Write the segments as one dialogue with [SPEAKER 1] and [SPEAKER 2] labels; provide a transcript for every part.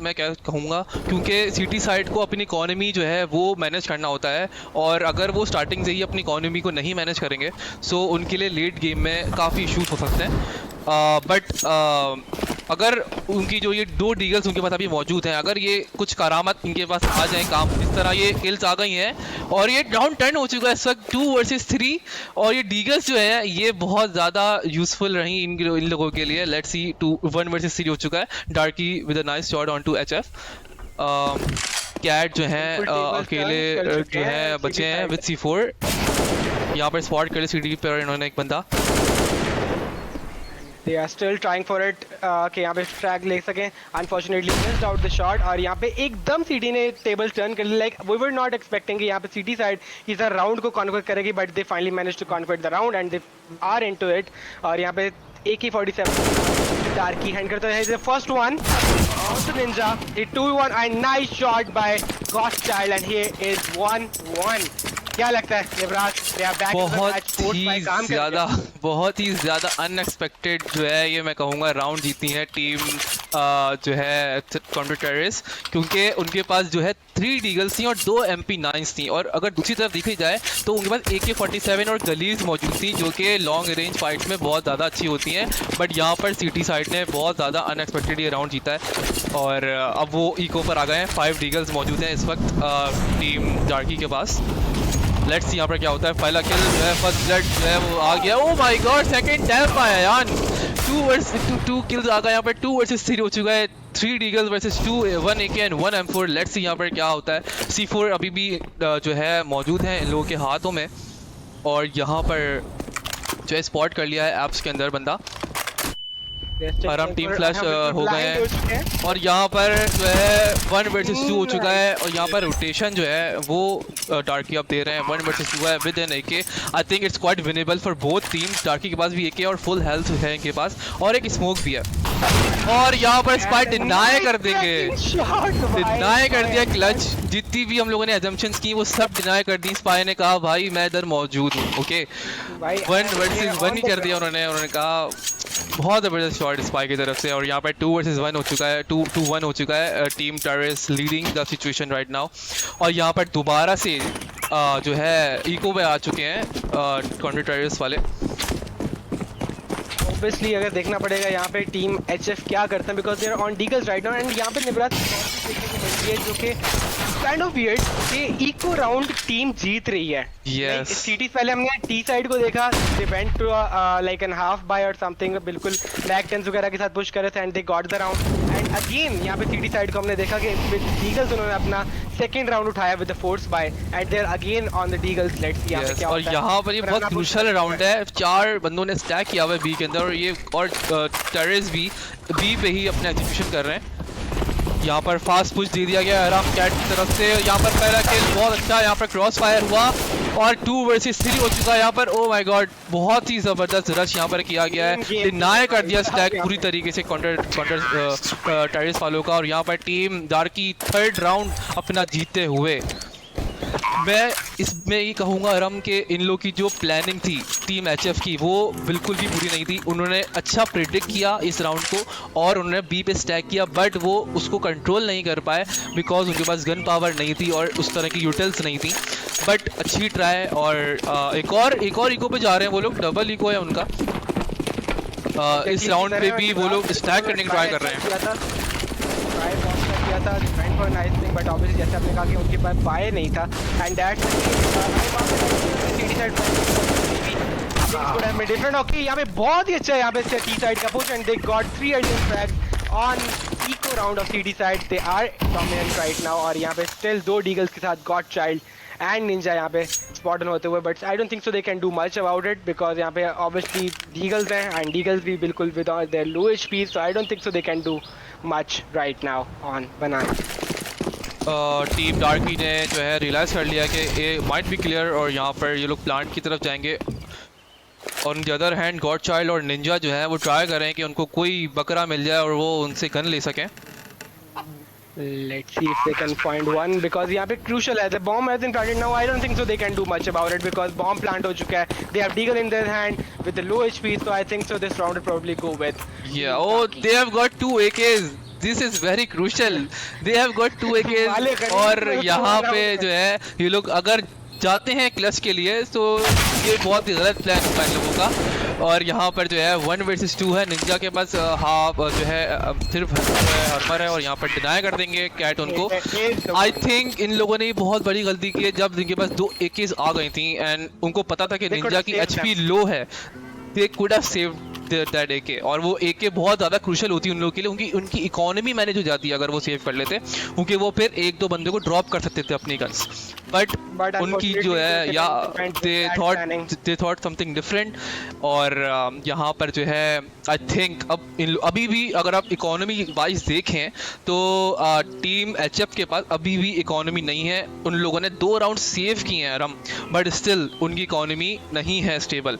[SPEAKER 1] मैं क्या कहूँगा, क्योंकि सिटी साइड को अपनी इकोनॉमी जो है वो मैनेज करना होता है, और अगर वो स्टार्टिंग से ही अपनी इकोनॉमी को नहीं मैनेज करेंगे सो उनके लिए लेट गेम में काफ़ी इशूज़ हो सकते हैं। बट अगर उनकी जो ये 2 डीगल्स उनके पास अभी मौजूद हैं, अगर ये कुछ करामत इनके पास आ जाए, काम इस तरह ये किल्स आ गई हैं और ये राउंड 10 हो चुका है इस वक्त 2 वर्सेस 3, और ये डीगल्स जो है ये बहुत ज़्यादा यूज़फुल रही इन लोगों के लिए। लेट्स सी 1 वर्सेस 3 हो चुका है। Darky with a nice shot on to HF. Cat जो है अकेले जो है बचे हैं विद C4। यहाँ पर स्पॉट कर लिया सीडी पर इन्होंने एक बंदा।
[SPEAKER 2] They are still trying for it कि यहाँ पे फ्रैग ले सकें। Unfortunately missed out the shot और यहाँ पे एकदम सिटी ने टेबल टर्न कर लिया। Like we were not expecting कि यहाँ पे सिटी साइड इस राउंड को कॉन्क्वेस्ट करेगी, but they finally managed to conquer the round and they are into it। और यहाँ पे AK-47 डार्की हैंड करता है the first one on to Ninja। He 2-1 and nice shot by Godchild and here is 1-1। क्या लगता है निवराज?
[SPEAKER 1] बहुत ही ज़्यादा अनएक्सपेक्टेड जो है ये मैं कहूँगा राउंड जीती है टीम जो है काउंटर टेररिस्ट, क्योंकि उनके पास जो है 3 डीगल्स थी और 2 MP9s थी, और अगर दूसरी तरफ देखी जाए तो उनके पास AK-47 और गलीज मौजूद थी जो कि लॉन्ग रेंज फाइट्स में बहुत ज़्यादा अच्छी होती हैं। बट यहाँ पर सिटी साइड ने बहुत ज़्यादा अनएक्सपेक्टेड ये राउंड जीता है और अब वो इको पर आ गए हैं। 5 डीगल्स मौजूद हैं इस वक्त टीम डार्की के पास। लेट्स सी यहाँ पर क्या होता है। पहला किल जो है फर्स्ट ब्लड जो है वो आ गया। ओह माय गॉड, सेकंड टैप आया यार। 2 किल्स आ गए यहाँ पर। 2 वर्सेस 3 हो चुका है। 3 deagles versus 2, 1 AK and 1 M4। Let's see यहाँ पर क्या होता है। C4 अभी भी जो है मौजूद है इन लोगों के हाथों में, और यहाँ पर जो है स्पॉट कर लिया है एप्स के अंदर बंदा। आराम टीम फ्लैश हो गए हैं और यहाँ पर जो है 1 वर्सेस 2 हो चुका है, और यहाँ पर रोटेशन जो है वो डार्की अब दे रहे हैं। 1 वर्सेस 2 है with an AK। I think it's quite winnable for both teams. Darky के पास भी AK और फुल हेल्थ है इनके पास, और एक स्मोक भी है, और यहाँ पर स्पाई डिनाई कर देंगे। डिनाई कर दिया क्लच। जितनी भी हम लोगों ने एजम्पशंस की वो सब डिनाई कर दी। स्पाई ने कहा भाई मैं इधर मौजूद हूँ। ओके 1 वर्सेस 1 ही कर दिया उन्होंने कहा बहुत ज़बरदस्त शॉट स्पाई की तरफ से। और यहाँ पर 2 वर्सेस 1 हो चुका है। 2-1 हो चुका है। Team terrorist leading the situation right now, और यहाँ पर दोबारा से जो है इको पे आ चुके हैं काउंटर टेररिस्ट वाले।
[SPEAKER 2] ऑब्वियसली अगर देखना पड़ेगा यहाँ पे टीम HF क्या करते हैं, because they are on deagles right now. And यहाँ पे निवराज जो कि काइंड ऑफ वियर्ड कि इको राउंड टीम जीत रही है।
[SPEAKER 1] Yes.
[SPEAKER 2] सिटी पहले हमने टी साइड को देखा, they went to like an half buy और समथिंग, बिल्कुल बैक टेंस वगैरह के साथ पुश कर रहे थे and they got the round. And again यहाँ पे सिटी साइड को हमने देखा कि विद डीगल्स उन्होंने अपना सेकंड राउंड उठाया with the force buy and they are again on the deagles. Let's see यहाँ पे क्या होता है।
[SPEAKER 1] और यहाँ पर ये बहुत क्रूशियल राउंड है। 4 बंदों ने स्टैक किया हुआ है बी के अंदर, और ये और टेररिस्ट भी बी पे ही अपना एग्जीक्यूशन कर रहे हैं। यहाँ पर फास्ट पुश दे दिया गया आराम कैट की तरफ से। यहाँ पर पहला किल बहुत अच्छा, यहाँ पर क्रॉस फायर हुआ और 2 वर्सेस 3 हो चुका है यहाँ पर। ओ माय गॉड, बहुत ही ज़बरदस्त रश यहाँ पर किया गया है। डिनाई कर दिया स्टैक पूरी तरीके से काउंटर टेररिस्ट वालों का, और यहाँ पर टीम डार्की 3rd राउंड अपना जीते हुए। मैं इसमें ये कहूँगा रम के इन लोग की जो प्लानिंग थी टीम HF की वो बिल्कुल भी बुरी नहीं थी। उन्होंने अच्छा प्रेडिक्ट किया इस राउंड को और उन्होंने बी पे स्टैक किया, बट वो उसको कंट्रोल नहीं कर पाए बिकॉज उनके पास गन पावर नहीं थी और उस तरह की यूटिल्स नहीं थी। बट अच्छी ट्राई, और एक और इको पे जा रहे हैं वो लोग। डबल इको है उनका। इस राउंड पे भी वो लोग स्टैक करने की ट्राई कर रहे हैं।
[SPEAKER 2] था defend for nice thing, but obviously जैसे आपने कहा कि उनके पास बाय नहीं था and that CT side could have been different. Okay यहाँ पे बहुत ही अच्छा है यहाँ पे टी साइड का push and they got 3 urgent frags on eco round of CT side. They are dominant right now, और यहाँ पे स्टिल 2 डीगल्स के साथ गॉडचाइल्ड एंड निंजा यहाँ पे स्पॉट ऑन होते हुए, but I don't think so they can do much about it because यहाँ पे ऑब्वियसली डीगल्स हैं एंड डीगल्स भी बिल्कुल with their low HP, so I don't think so they can do much right now on banana।
[SPEAKER 1] Team डार्की ने जो है realise कर लिया कि ये माइट बी क्लियर, और यहाँ पर ये लोग प्लांट की तरफ जाएंगे। और ऑन द अदर हैंड गॉडचाइल्ड और निंजा जो है वो ट्राई करें कि उनको कोई बकरा मिल जाए और वो उनसे गन ले सकें।
[SPEAKER 2] Let's see if they can find one because यहाँ पे crucial है। The bomb has been planted now. I don't think so they can do much about it because bomb plant हो चुका है। They have deagle in their hand with the low HP, so I think so this round will probably go with।
[SPEAKER 1] Yeah, oh they have got 2 AKs। this is very crucial. They have got 2
[SPEAKER 2] वाले
[SPEAKER 1] AKs
[SPEAKER 2] करीब
[SPEAKER 1] और
[SPEAKER 2] में
[SPEAKER 1] यहाँ
[SPEAKER 2] तो
[SPEAKER 1] पे जो है ये लोग अगर जाते हैं क्लच के लिए तो ये बहुत ही गलत प्लान होगा इन लोगों का। और यहाँ पर जो है 1 वर्सेस 2 है, निंजा के पास हाफ जो है सिर्फ हर्मर है और यहाँ पर डिनाई कर देंगे कैट उनको। आई थिंक इन लोगों ने बहुत बड़ी गलती की है जब इनके पास 2 AKs आ गई थी एंड उनको पता था कि निंजा की HP लो है। They could have saved that AK, और वो AK बहुत ज़्यादा क्रूशल होती है उन लोगों के लिए, उनकी इकोनॉमी मैनेज हो जाती है अगर वो सेव कर लेते, क्योंकि वो फिर 1-2 बंदे को ड्रॉप कर सकते थे अपनी गन्स। बट उनकी जो है या दे थॉट समथिंग डिफरेंट। और यहाँ पर जो है आई थिंक अब अभी भी अगर आप इकोनॉमी वाइज देखें तो टीम HF के पास अभी भी इकोनॉमी नहीं है। उन लोगों ने 2 राउंड सेव किए हैं रम, बट स्टिल उनकी इकोनॉमी नहीं है स्टेबल।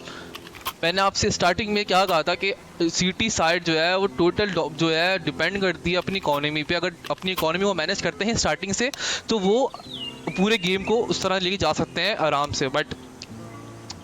[SPEAKER 1] मैंने आपसे स्टार्टिंग में क्या कहा था कि सिटी साइड जो है वो टोटल जो है डिपेंड करती है अपनी इकोनॉमी पे। अगर अपनी इकोनॉमी वो मैनेज करते हैं स्टार्टिंग से तो वो पूरे गेम को उस तरह लेके जा सकते हैं आराम से, बट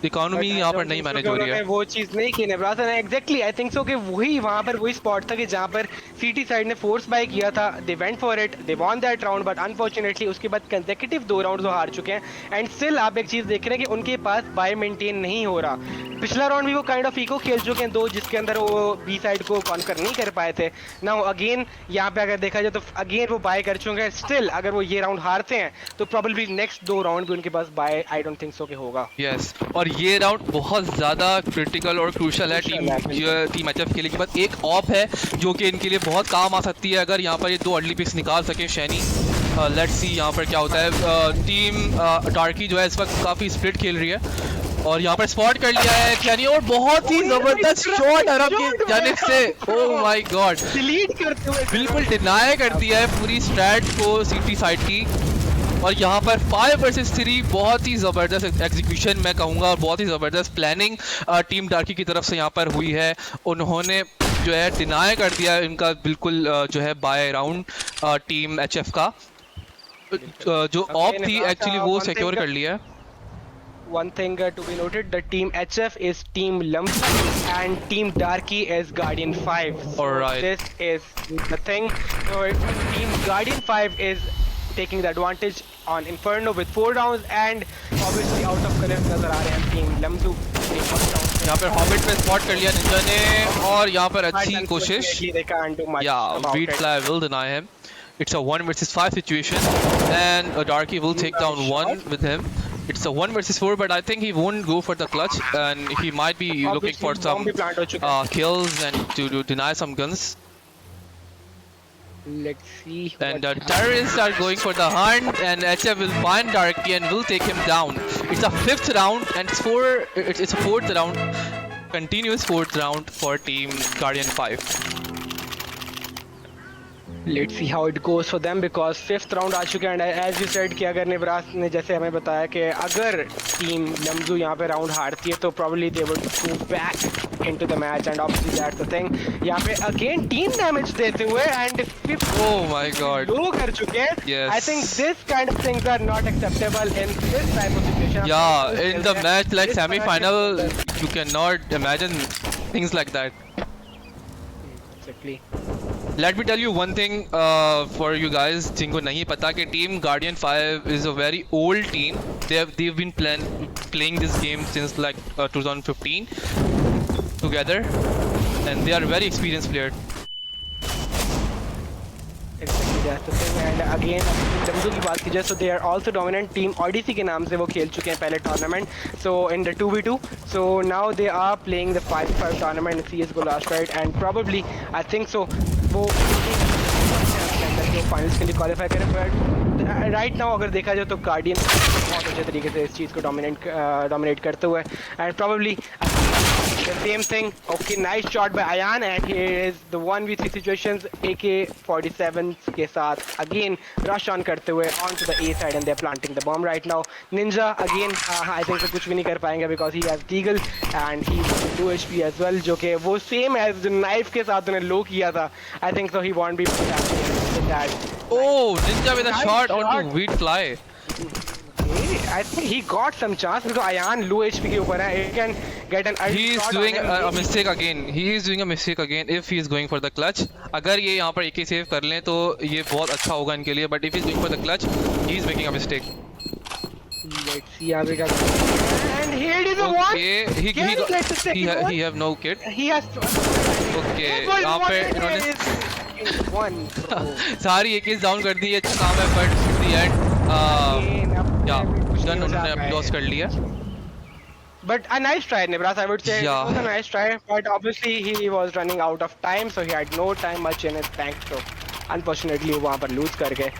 [SPEAKER 1] इकोनॉमी यहाँ पर नहीं मैनेज हो रही है।
[SPEAKER 2] वो चीज नहीं की नेब्रासा ने एग्जैक्टली आई थिंक सो कि वही वहां पर वही स्पॉट था कि जहां पर सिटी साइड ने फोर्स बाय किया था। They went for it, they won that round, but unfortunately उसके बाद कंसेक्यूटिव 2 राउंड्स वो हार चुके हैं। एंड स्टिल आप एक चीज देख रहे हैं कि उनके पास बाय मेंटेन नहीं हो रहा। पिछला राउंड भी वो काइंड ऑफ इको खेल चुके हैं 2, जिसके अंदर वो बी साइड को कॉन्कर नहीं कर पाए थे। नाउ अगेन यहाँ पे अगर देखा जाए तो अगेन वो बाय कर चुके हैं। स्टिल अगर वो ये राउंड हारते हैं तो प्रोबेबली नेक्स्ट 2 राउंड भी उनके पास buy I don't think so कि होगा।
[SPEAKER 1] यस, और ये राउंड बहुत ज्यादा क्रिटिकल और क्रूशल है टीम HF के लिए। बस एक ऑफ है जो कि इनके लिए बहुत काम आ सकती है अगर यहाँ पर ये 2 अर्ली पिक्स निकाल सके शैनी। लेट्स सी यहाँ पर क्या होता है। टीम डार्की जो है इस वक्त काफी स्प्लिट खेल रही है और यहाँ पर स्पॉट कर लिया है शैनी, और बहुत ही जबरदस्त शॉट अरब की जानिब से। ओह माय गॉड,
[SPEAKER 2] डिलीट करते हुए
[SPEAKER 1] बिल्कुल डिनाई कर दिया है पूरी स्ट्रैट को सिटी साइड की। और यहाँ पर 5 वर्सेस 3 बहुत ही ज़बरदस्त एग्जीक्यूशन मैं कहूँगा और बहुत ही ज़बरदस्त प्लानिंग टीम डार्की की तरफ से यहाँ पर हुई है। उन्होंने जो है डिनाई कर दिया इनका बिल्कुल जो है बाय राउंड टीम HF का जो ऑफ थी एक्चुअली वो सिक्योर कर लिया है।
[SPEAKER 2] One thing to be noted, the team HF is team Lump and team Darky is Guardian 5. So
[SPEAKER 1] Alright.
[SPEAKER 2] this is the thing. So team Guardian 5 is taking the advantage on Inferno with 4 rounds and obviously out of color नजर आ रहे हैं team Lamzu ने 1 round।
[SPEAKER 1] यहाँ पर hobbit पे spot कर लिया Ninja ने और यहाँ पर अच्छी कोशिश।
[SPEAKER 2] They can't do much
[SPEAKER 1] Yeah,
[SPEAKER 2] about
[SPEAKER 1] Weed
[SPEAKER 2] it.
[SPEAKER 1] Fly will deny him. It's a 1 versus 5 situation and Darky will take down 1 with him. It's a 1 versus 4, but I think he won't go for the clutch and he might be looking for some kills and to deny some guns.
[SPEAKER 2] Let's see.
[SPEAKER 1] And terrorists are going for the hunt and HF will find Darky and will take him down. It's a 5th round and it's a 4th round, continuous 4th round for team Guardian 5.
[SPEAKER 2] Let's see how it goes for them because 5th round आ चुके हैं and as you said कि अगर नेब्रास ने जैसे हमें बताया कि अगर टीम लम्जू यहाँ पे राउंड हारती है तो probably they would go back into the match and obviously that's the thing। यहाँ पे again team damage देते हुए and 5th
[SPEAKER 1] Oh my god,
[SPEAKER 2] लो कर चुके हैं।
[SPEAKER 1] Yes.
[SPEAKER 2] I think this kind of things are not acceptable in this type of situation।
[SPEAKER 1] yeah, in the match like semi-final you cannot imagine things like that.
[SPEAKER 2] Exactly।
[SPEAKER 1] Let me tell you one thing for you guys जिनको नहीं पता कि team Guardian 5 is a very old team. They've been playing this game since like 2015 together and they are very experienced players.
[SPEAKER 2] Exactly, that's the thing and again लम्जू की बात की जाए so they are also dominant team Odyssey के नाम से वो खेल चुके हैं पहले tournament so in the 2v2 so now they are playing the 5v5 tournament in CSGO last night and probably I think so वो फाइनल्स के लिए क्वालिफाई करें बट राइट नाउ अगर देखा जाए तो गार्डियन बहुत अच्छे तरीके से इस चीज़ को डोमिनेट करते हुए and probably the same thing। Okay, nice shot by Ayan and here is the 1v3 situations AK-47 के साथ again rush on करते हुए onto the A side and they're planting the bomb right now। Ninja again I think so कुछ भी नहीं कर पाएंगे because he has Deagle and he's 2 HP as well जो कि वो same as जो knife के साथ उन्हें low किया था। I think so he won't be with that।
[SPEAKER 1] Oh, Ninja with a shot onto Weed Fly.
[SPEAKER 2] I think he got some chance because Ayan low HP के ऊपर है. He can get an early
[SPEAKER 1] He is
[SPEAKER 2] shot
[SPEAKER 1] doing
[SPEAKER 2] on him.
[SPEAKER 1] a mistake again. He is doing a mistake again if he is going for the clutch. अगर ये यहाँ पर AK save कर लें तो ये बहुत अच्छा होगा इनके लिए. But if he is going for the clutch, he is making a mistake.
[SPEAKER 2] Let's see यहाँ पे क्या. And here is the one.
[SPEAKER 1] Okay, he have no kit.
[SPEAKER 2] He has.
[SPEAKER 1] Okay, यहाँ पे इन्होंने
[SPEAKER 2] one.
[SPEAKER 1] सारी AKs डाउन कर दी. अच्छा काम है but in the end gun उन्होंने लॉस कर लिया.
[SPEAKER 2] But a nice try, Nibras. I would say
[SPEAKER 1] Yeah.
[SPEAKER 2] it was a nice try, but obviously he was running out of time, so he had no time much in his tank. So unfortunately, वो वहाँ पर lose कर गए.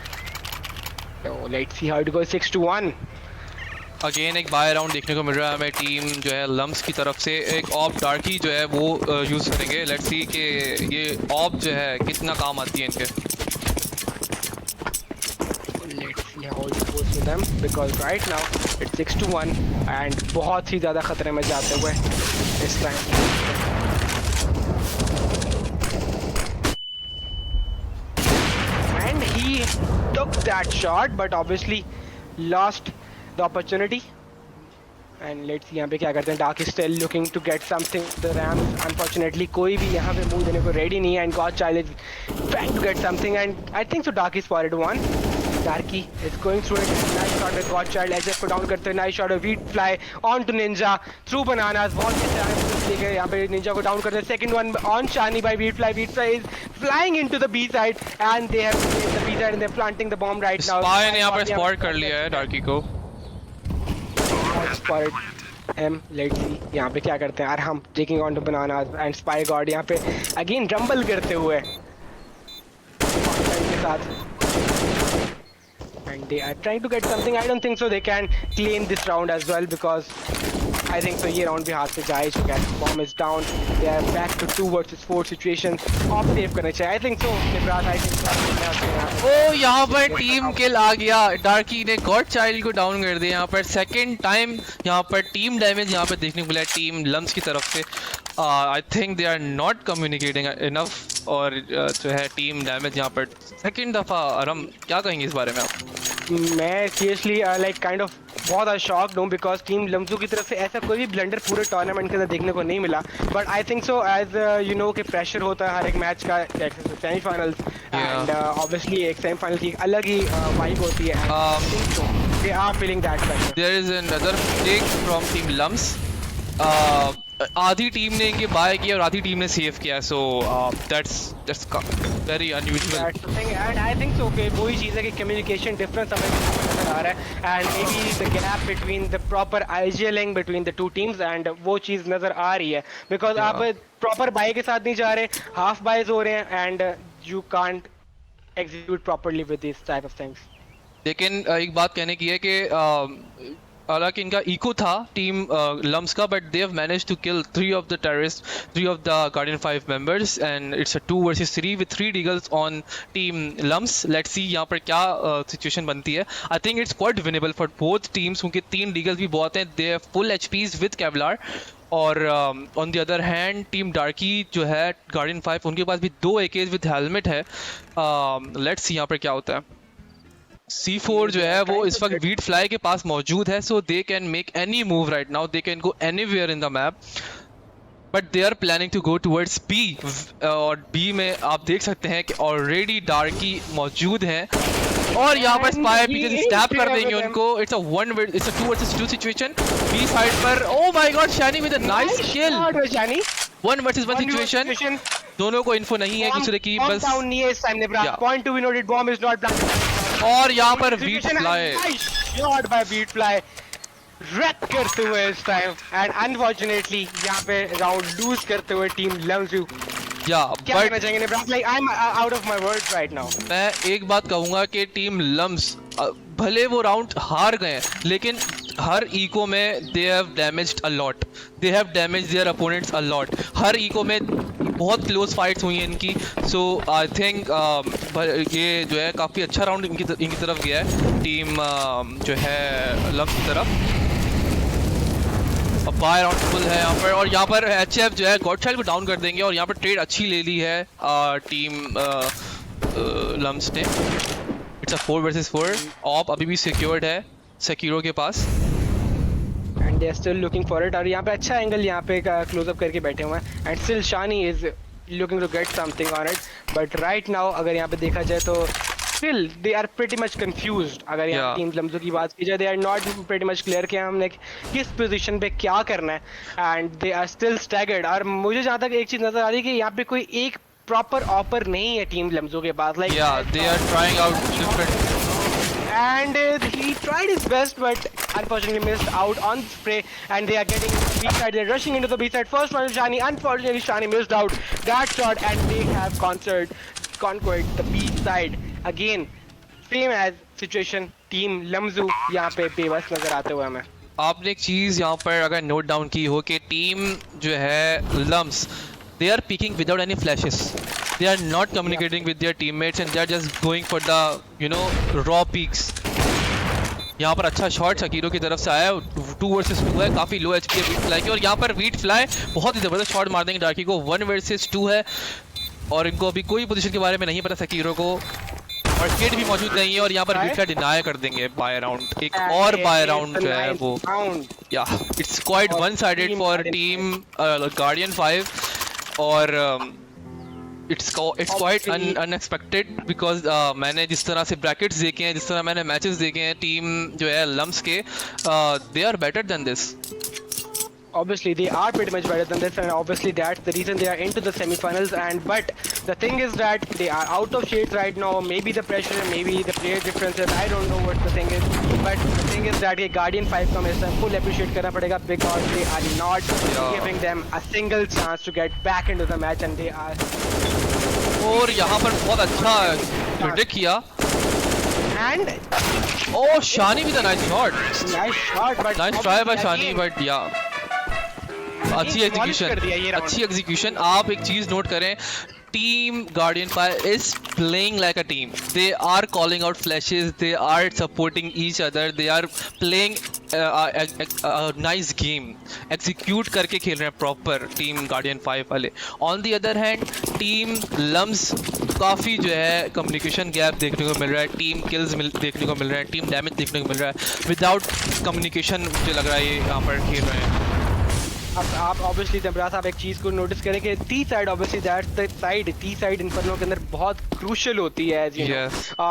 [SPEAKER 2] So let's see how it goes. 6-1.
[SPEAKER 1] Again एक bye round देखने को मिल रहा है हमें. टीम जो है लम्स की तरफ से एक ऑप डार्की जो है वो यूज़ करेंगे. लेट्स सी कि ये ऑप जो है कितना काम आती है इनके.
[SPEAKER 2] Let's see how it goes to them because right now it's 6-1 and बहुत ही ज़्यादा खतरे में जाते हुए इस time. And he took that shot but obviously lost the opportunity. And let's see यहाँ पे क्या करते हैं. Dark is still looking to get something. The Rams unfortunately कोई भी यहाँ पे move देने को ready नहीं है and Godchild is trying to get something and I think so Darky spotted one. Darky is going through it. Nice shot with Godchild. SF को down करते हैं. Nice shot of Wheat Fly onto Ninja through bananas. बहुत ही अच्छा यहाँ पे Ninja को down करते हैं. Second one on Shani by Wheat Fly. Wheat Fly is flying into the B side and they have taken the B side and they're planting the bomb right now.
[SPEAKER 1] Spy ने यहाँ पर spot कर लिया है डार्की को.
[SPEAKER 2] Let's see यहाँ पे क्या करते हैं. Arham taking on to bananas and Spy God यहाँ पे again rumble करते हुए के साथ. And they are trying to get something. I don't think so they can claim this round as well because I think so ये round भी हाथ से जा ही चुका है. Bomb is down. They are back to 2 versus 4 situation. Off save करने चाहिए. I think so. I think so.
[SPEAKER 1] ओ यहाँ पर टीम किल आ गया. डार्की ने गॉड चाइल्ड को डाउन कर दिया. यहाँ पर सेकंड टाइम यहाँ पर टीम डैमेज यहाँ पर देखने को मिला टीम लम्स की तरफ से. I think they are not communicating enough और जो है टीम डैमेज यहाँ पर सेकंड दफ़ा. अरम क्या कहेंगे इस बारे में आप?
[SPEAKER 2] मैं सीरियसली लाइक काइंड ऑफ बहुत ज़्यादा शॉक्ड हूँ बिकॉज टीम लम्सू की तरफ से ऐसा कोई भी ब्लंडर पूरे टूर्नामेंट के अंदर देखने को नहीं मिला. But I think so as you know कि प्रेशर होता है हर एक मैच का. सेमीफाइनल्स एंड ऑब्वियसली एक सेमीफाइनल की अलग ही वाइब होती है. They are feeling that pressure.
[SPEAKER 1] There is another take from team Lums. आधी टीम ने इनके बाय किया और आधी टीम ने सेव किया. सो that's very unusual.
[SPEAKER 2] That's the thing, and I think so. Okay, वही चीज़ है कि communication difference हमें नजर आ रहा है and maybe the gap between the proper IGLing between the two teams and वो चीज़ नजर आ रही है because आप proper buy के साथ नहीं जा रहे, half buys हो रहे हैं and you can't execute properly with these type of things.
[SPEAKER 1] लेकिन एक बात कहने की है कि हालांकि इनका इको था टीम लम्स का but they have managed to kill 3 of the terrorist 3 of the Guardian 5 members and it's a 2 versus 3 with 3 deagles on team Lums. Let's see यहाँ पर क्या सिचुएशन बनती है. I think it's quite winnable for both teams क्योंकि 3 deagles भी बहुत हैं. They have full HPs with kevlar और on the other hand team डार्की जो है गार्डियन 5 उनके पास भी 2 AKs विद हेलमेट है. लेट्स सी यहाँ पर क्या होता है. C4 जो है वो इस वक्त वीट फ्लाई के पास मौजूद है so they can make any move right now. They can go anywhere in the map but they are planning to go towards B और B में आप देख सकते हैं कि ऑलरेडी डार्की मौजूद हैं और यहाँ पर स्पाई पीछे से स्टैप कर देंगे उनको. It's a 2 versus 2 situation B side पर. ओह माय गॉड शैनी with a nice kill. 1 versus 1 situation. दोनों को इन्फो नहीं है एक दूसरे की बस.
[SPEAKER 2] Point to be noted, bomb is not planted.
[SPEAKER 1] और यहाँ पर wheat fly
[SPEAKER 2] shot bye wheat fly rack करते हुए इस टाइम एंड अनफॉर्चुनेटली यहाँ पे राउंड लूज करते हुए टीम लम्सू.
[SPEAKER 1] या
[SPEAKER 2] क्या कहना चाहेंगे Nibras? Like I am out of my words right now.
[SPEAKER 1] मैं एक बात कहूंगा कि टीम लम्स भले वो राउंड हार गए लेकिन हर इको में they have damaged a lot. They have damaged their opponents a lot. हर इको में बहुत क्लोज फाइट्स हुई हैं इनकी. सो आई थिंक ये जो है काफ़ी अच्छा राउंड इनकी तरफ गया है टीम जो है लम्स की तरफ. अब बाय राउंड फुल है यहाँ पर और यहाँ पर HF जो है गॉडचाइल्ड को डाउन कर देंगे और यहाँ पर ट्रेड अच्छी ले ली है टीम लम्स ने. It's a 4 versus 4. ऑप अभी भी सिक्योर्ड है सेकिरो के पास।
[SPEAKER 2] And they are still looking for it. और यहाँ पे अच्छा एंगल यहाँ पे क्लोजअप करके बैठे हुए हैं and still Shani is looking to get something on it. But right now अगर यहाँ पे देखा जाए तो still they are pretty much confused. अगर यहाँ टीम लम्जो की बात की जाए, they are not pretty much clear कि हमने किस पोजीशन पे क्या करना है and they are still staggered. और मुझे जहाँ तक एक चीज नजर आ रही है कि यहाँ पे कोई एक प्रॉपर ऑफर नहीं है टीम लम्जो के पास। Like
[SPEAKER 1] they are trying out different
[SPEAKER 2] and he tried his best but unfortunately missed out on spray and they are getting B side. They're rushing into the B side. First one is Shani. Unfortunately Shani missed out that shot and they have conquered the B side again. Same as situation team Lamzu यहाँ पे बेबस नजर आते हुए हमें।
[SPEAKER 1] आपने एक चीज यहाँ पर अगर नोट डाउन की हो कि टीम जो है lumps, they are peeking without any flashes. They are not communicating with their teammates and they are just going for the, you know, raw peaks. यहाँ पर अच्छा शॉट शकीरो की तरफ से आया, 2 वर्सेस 2 है, काफी लो एचपी है वीट फ्लाई की। और यहाँ पर वीट फ्लाई बहुत ही जबरदस्त शॉट मार देंगे डार्की को। 1 वर्सेस 2 है और इनको अभी कोई पोजीशन के बारे में नहीं पता शकीरो को, और किड भी मौजूद नहीं है। और यहाँ पर वीट फ्लाई डिनाई कर देंगे बाय राउंड। एक और बाय राउंड जो है वो, या it's quiet one sided for team Guardian 5 और it's quite unexpected because मैंने जिस तरह से ब्रैकेट्स देखे हैं, जिस तरह मैंने मैचेस देखे हैं टीम जो है लम्स के, they are better than this.
[SPEAKER 2] Obviously they are pretty much better than this and obviously that's the reason they are into the semi-finals. And but the thing is that they are out of shades right now. Maybe the pressure, maybe the player differences, I don't know what the thing is, but the thing is that ये Guardian 5 का हमें full appreciate करना पड़ेगा because they are not giving them a single chance to get back into the match and they are।
[SPEAKER 1] और यहाँ पर बहुत अच्छा प्रेडिक्ट किया
[SPEAKER 2] and
[SPEAKER 1] oh Shani with a nice shot but nice try by Shani but yeah अच्छी execution. आप एक चीज नोट करें, team Guardian 5 is playing like a team. They are calling out flashes, they are supporting each other, they are playing a nice game, execute करके खेल रहे हैं proper team Guardian 5 वाले। On the other hand team Lums काफ़ी जो है communication gap देखने को मिल रहा है, टीम किल्स देखने को मिल रहा है, टीम डैमेज देखने को मिल रहा है। विदाउट कम्युनिकेशन मुझे लग रहा है ये यहाँ पर खेल रहे हैं।
[SPEAKER 2] अब आप ऑब्वियसली तमराज आप एक चीज़ को नोटिस करें कि T side obviously that's the side, T side Inferno के अंदर बहुत क्रूशियल होती है as you know.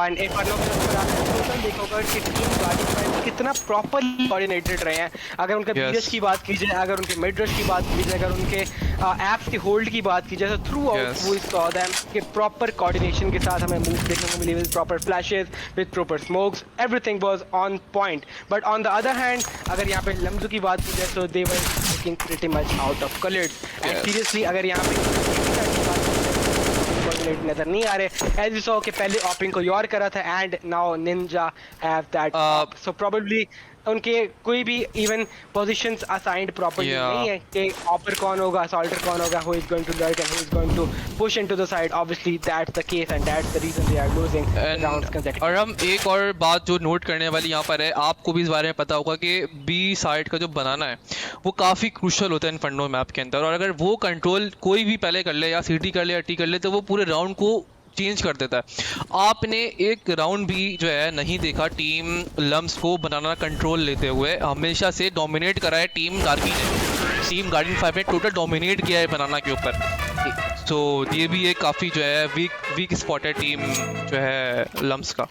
[SPEAKER 2] And Inferno के अंदर आपने देखा होगा कि टीम गार्डियन कितना प्रॉपरली कोऑर्डिनेटेड रहे हैं। अगर उनके बीएस की बात की जाए, अगर उनके मिड रश की बात की जाए, अगर उनके एप्स के होल्ड की बात की जाए, तो throughout we saw them कि प्रॉपर कोऑर्डिनेशन के साथ हमें मूव देखने को मिली, with proper flashes, with proper smokes, everything was on point. But on the other hand अगर यहाँ पे लम्जू की बात की जाए तो they were looking pretty much out of colored and seriously अगर यहाँ पे नजर नहीं आ रहे as you saw कि पहले ओपिंग को योर करा था and now Ninja have that so probably उनके कोई भी इवन पोजीशंस असाइंड प्रॉपर्ली नहीं है कि ऑपर कौन होगा, असॉल्टर कौन होगा, who is going to lurk and who is going to push into the side. Obviously that's the case and that's the reason they are losing rounds consecutively.
[SPEAKER 1] और हम एक और बात जो नोट करने वाली यहाँ पर है, आपको भी इस बारे में पता होगा कि बी साइड का जो बनाना है वो काफ़ी क्रूशल होता है इन्फर्नो मैप के अंदर, और अगर वो कंट्रोल कोई भी पहले कर ले या सीटी कर ले या टी कर ले तो वो पूरे राउंड को चेंज कर देता है। आपने एक राउंड भी जो है नहीं देखा टीम लम्स को बनाना कंट्रोल लेते हुए, हमेशा से डोमिनेट करा है टीम डार्की ने, टीम गार्डियन 5 ने टोटल डोमिनेट किया है बनाना के ऊपर। तो ये भी एक काफ़ी जो है वीक स्पॉट है टीम जो है लम्स का।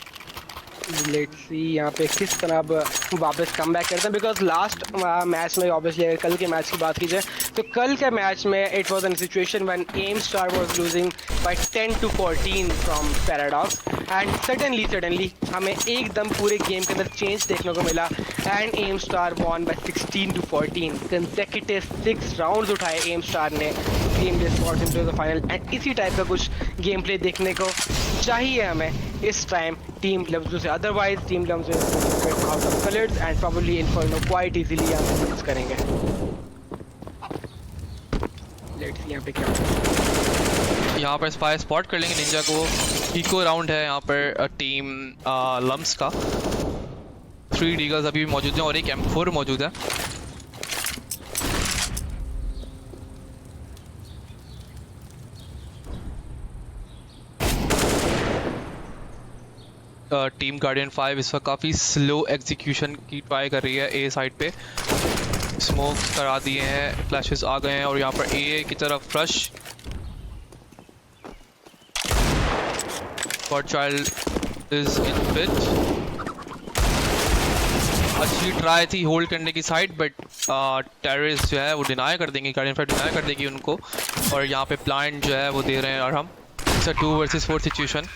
[SPEAKER 2] लेट्स सी यहाँ पे किस तरह अब वापस कम बैक करते हैं, बिकॉज लास्ट मैच में ऑब्वियसली अगर कल के मैच की बात की जाए तो कल के मैच में it was an situation when M Star was losing by 10-14 from Paradox and suddenly हमें एकदम पूरे गेम के अंदर चेंज देखने को मिला and M Star won by 16-14 consecutive 6 rounds उठाए एम स्टार ने, game they spots into the final and इसी टाइप का कुछ गेम प्ले देखने को चाहिए हमें इस टाइम टीम लम्जो से। अदरवाइज टीम लम्जो out of colours and probably Inferno quite easily यहाँ पे करेंगे। लेट्स सी यहाँ पे क्या, यहाँ
[SPEAKER 1] पर स्पाई स्पॉट कर लेंगे निंजा को। इको राउंड है यहाँ पर टीम लम्स का, 3 डीगल्स अभी भी मौजूद हैं और एक M4 मौजूद है। टीम गार्डियन 5 इस वक्त काफ़ी स्लो एग्जीक्यूशन की ट्राई कर रही है ए साइड पे। स्मोक करा दिए हैं, फ्लैशेस आ गए हैं और यहाँ पर ए की तरफ rush. Godchild is in pit. अच्छी ट्राई थी होल्ड करने की साइड, बट टेररिस्ट जो है वो डिनाई कर देंगे, गार्डियन 5 डिनाई कर देगी उनको। और यहाँ पे प्लांट जो है वो दे रहे हैं और हम इट्स अ 2 वर्सेस 4 सिचुएशन।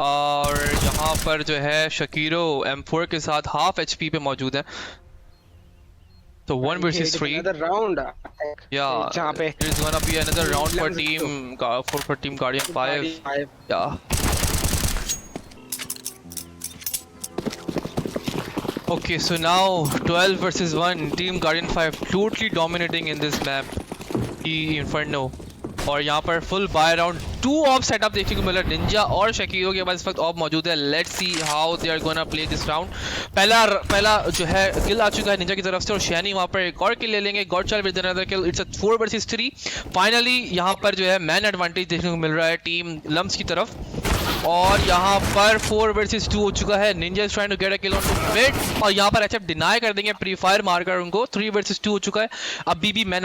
[SPEAKER 1] और यहाँ पर जो है शकीरो M4 के साथ हाफ HP पे मौजूद है, तो 1 versus 3
[SPEAKER 2] राउंड
[SPEAKER 1] जहाँ पे it is gonna be another round for team Guardian 5 या। Okay, so now 12 versus 1, Team Guardian 5 totally dominating in this map, Inferno। और यहाँ पर full buy round 2 off setup देखने को मिला। निंजा और शकीरो के पास इस वक्त ऑफ मौजूद है। Let's see how they are gonna play this round. पहला जो है किल आ चुका है निंजा की तरफ से और शैनी वहाँ पर एक और किल ले लेंगे। Godchild with another kill, it's a 4 versus 3। Finally यहाँ पर जो है मैन एडवांटेज देखने को मिल रहा है टीम लम्स की तरफ। और यहाँ पर 4 versus 2 हो चुका है। Ninja is trying to get a kill on mid और यहाँ पर एचएफ डिनाई कर देंगे, प्री फायर मारकर उनको। 3 versus 2 हो चुका है। अभी भी मैन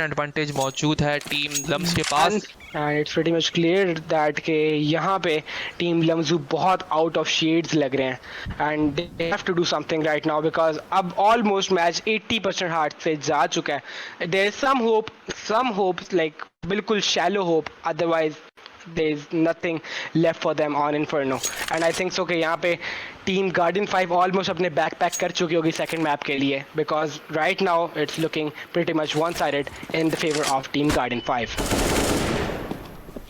[SPEAKER 1] एडवांटेज मौजूद है टीम लम्स के पास।
[SPEAKER 2] And it's pretty much clear that के यहाँ पे टीम लम्जू बहुत आउट ऑफ शेड्स लग रहे हैं and they have to do something right now because अब ऑलमोस्ट मैच 80% हार्ट से जा चुका है। There is some hope like बिल्कुल shallow hope, otherwise there is nothing left for them on Inferno and I think so कि यहाँ पे टीम गार्डियन 5 ऑलमोस्ट अपने बैकपैक कर चुकी होगी सेकंड मैप के लिए, because right now it's looking pretty much one sided in the favour of team Guardian 5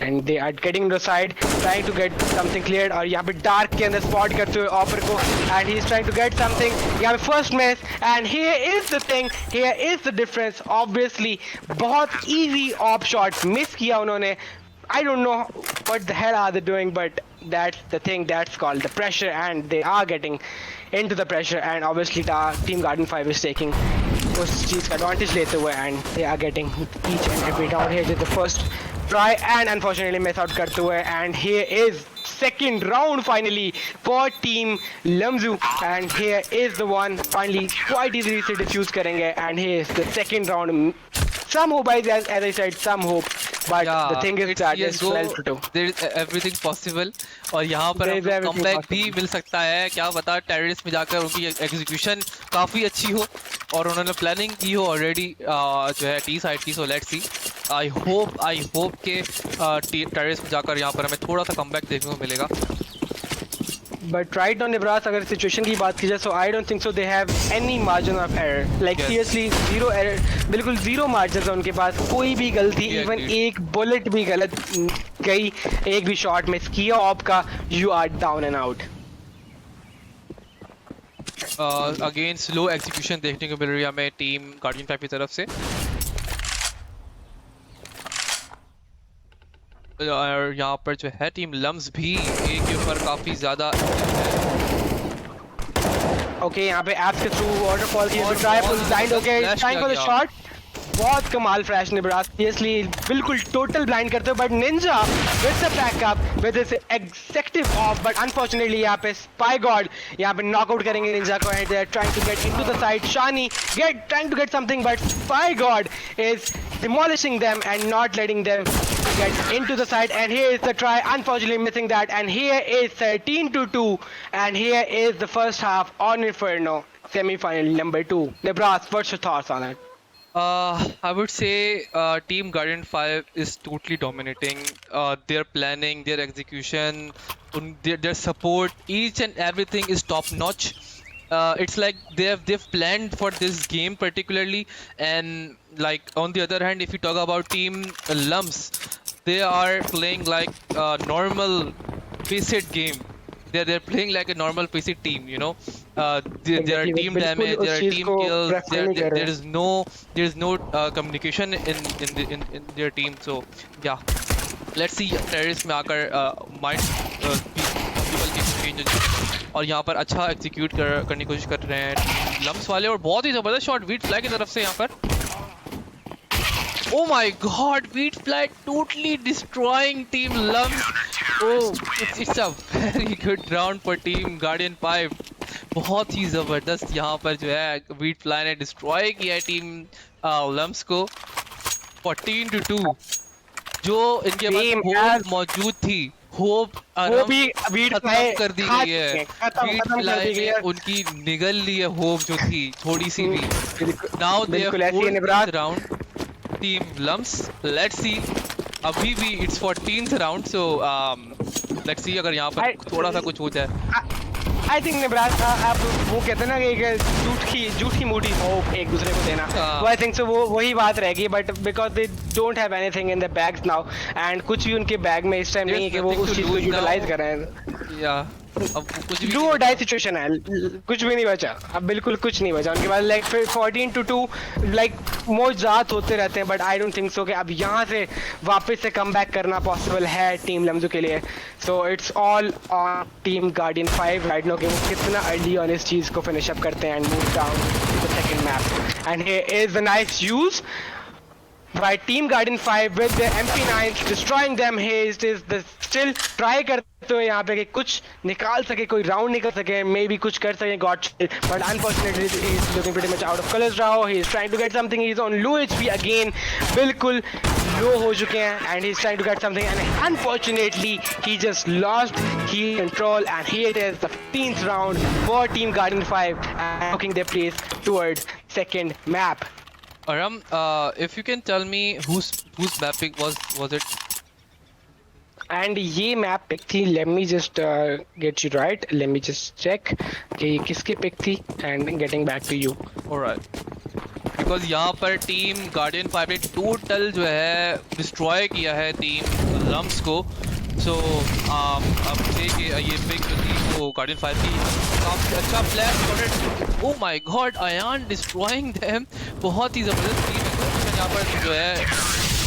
[SPEAKER 2] and they are getting to the side trying to get something cleared। और यहाँ पे dark के अंदर स्पॉट करते हुए offer को and he is trying to get something। यहाँ पे first miss and here is the thing, here is the difference। obviously बहुत easy ऑफ शॉट मिस किया उन्होंने। I don't know what the hell are they doing, but that's the thing, that's called the pressure and they are getting into the pressure and obviously Team Guardian 5 is taking उस चीज़ का advantage लेते हुए and they are getting each and every round। Here is the first try and unfortunately miss out करते हुए and here is second round finally for Team Lamzu and here is the one finally quite easily से diffuse करेंगे and here is the second round। Some hope, as I said, some hope, but yeah, the thing is that it's 12-2.
[SPEAKER 1] There is everything possible और यहाँ पर comeback भी मिल सकता है, क्या पता टेररिस्ट में जाकर उनकी एग्जीक्यूशन काफ़ी अच्छी हो और उन्होंने प्लानिंग की हो ऑलरेडी जो है टी साइड की। सो लेट्स सी, आई होप के टेररिस्ट में जाकर यहाँ पर हमें थोड़ा सा कमबैक देखने को मिलेगा।
[SPEAKER 2] But right now नेब्रास अगर सिचुएशन की बात की जाए, so I don't think so they have any margin of error, like seriously zero error, बिल्कुल zero margins है उनके पास। कोई भी गलती, even एक बुलेट भी गलत गई, एक भी शॉट मिस किया ऑप का, you are down and out।
[SPEAKER 1] Again slow execution देखने को मिल रही है हमें टीम गार्डियन 5 की तरफ से। और यहाँ पर जो है टीम लम्स भी एक के ऊपर काफी ज्यादा
[SPEAKER 2] ओके यहाँ पे एप्स के थ्रू वाटरफॉल की try full blind okay time for the shot. बहुत कमाल फ्लैश नेब्रास, सीरियसली बिल्कुल टोटल ब्लाइंड करते हो, but Ninja with the backup with his executive of, but unfortunately यहाँ पे स्पाई गॉड यहाँ पे नॉकआउट करेंगे निंजा को and they are trying to get into the side. Shani trying to get something but Spy God is demolishing them and not letting them get into the side and here is the try, unfortunately missing that and here is 13-2 and here is the first half on Inferno semi-final number 2. Nebras, what's your thoughts on it?
[SPEAKER 1] I would say Team Guardian 5 is totally dominating. Their planning, their execution, their support, each and everything is top notch. It's like they've planned for this game particularly, and like on the other hand, if you talk about Team Lums, they are playing like a normal paced game. They're playing like a normal paced team, you know. There are team damage, there are team kills, there is no communication in their team. So yeah, let's see terrorists में आकर mind और यहाँ पर अच्छा execute करने की कोशिश कर रहे हैं लम्स वाले और बहुत ही जबरदस्त शॉट वीट फ्लाई की तरफ से यहाँ पर। Oh my god, Wheatfly totally destroying Team Lumps. Oh, it's a very good round for Team Guardian 5. बहुत ही जबरदस्त यहाँ पर जो है Wheatfly ने डिस्ट्रॉय किया है टीम लम्स को 14-2। जो इनके
[SPEAKER 2] Team
[SPEAKER 1] पास होप मौजूद थी, होप
[SPEAKER 2] वो भी
[SPEAKER 1] खत्म कर दी गई है।
[SPEAKER 2] खत्म कर दी गई है।
[SPEAKER 1] उनकी निगल ली है होप जो थी थोड़ी सी भी। नाउ दे
[SPEAKER 2] बिल्कुल ऐसी है Nibras.
[SPEAKER 1] Round team Lums, let's see. अभी भी it's 14th round, so let's see अगर यहाँ पर थोड़ा सा कुछ हो जाए।
[SPEAKER 2] आई थिंक निब्रास आप वो कहते हैं ना कि झूठी मूठी होप एक दूसरे को देना, तो आई थिंक सो वो वही बात रहेगी। But because they don't have anything in the bags now, and कुछ भी उनके बैग में इस टाइम नहीं है कि वो उस चीज को यूटिलाइज कर रहे हैं।
[SPEAKER 1] या अब कुछ भी
[SPEAKER 2] डू और डाई सिचुएशन है, कुछ भी नहीं बचा, अब बिल्कुल कुछ नहीं बचा उनके पास। लाइक 14-2 लाइक मौजात होते रहते हैं, but I don't think so कि अब यहाँ से वापस से कम बैक करना पॉसिबल है टीम लम्जू के लिए। So it's all on team Guardian 5 right no कि वो कितना अर्ली ऑन इस चीज़ को फिनिश अप करते हैं and move down to the second map. And here is the nice use by Team Guardian 5 with the MP9s destroying them. He is the still try करते हुए यहाँ पे कि कुछ निकाल सके, कोई राउंड निकल सके, मे बी कुछ कर सके God, but unfortunately he is looking pretty much out of colors now. He is trying to get something. He is on low HP again, बिल्कुल लो हो चुके हैं and he is trying to get something and unfortunately he just lost key control and here it is the 15th round for Team Guardian 5 and looking their place towards second map.
[SPEAKER 1] Aram, if you can tell me whose mapping was it?
[SPEAKER 2] And ये map pick थी, let me just get you right, let me just check कि किसकी pick थी and getting back to you.
[SPEAKER 1] Alright. Because यहाँ पर team Guardian 5 ने total जो है डिस्ट्रॉय किया है टीम लम्स को। सो अब देखिए ये पिक जो थी वो गार्डियन 5 की काफी अच्छा player. Oh my god, Ayan destroying them. बहुत ही जबरदस्त टीम है यहाँ पर जो है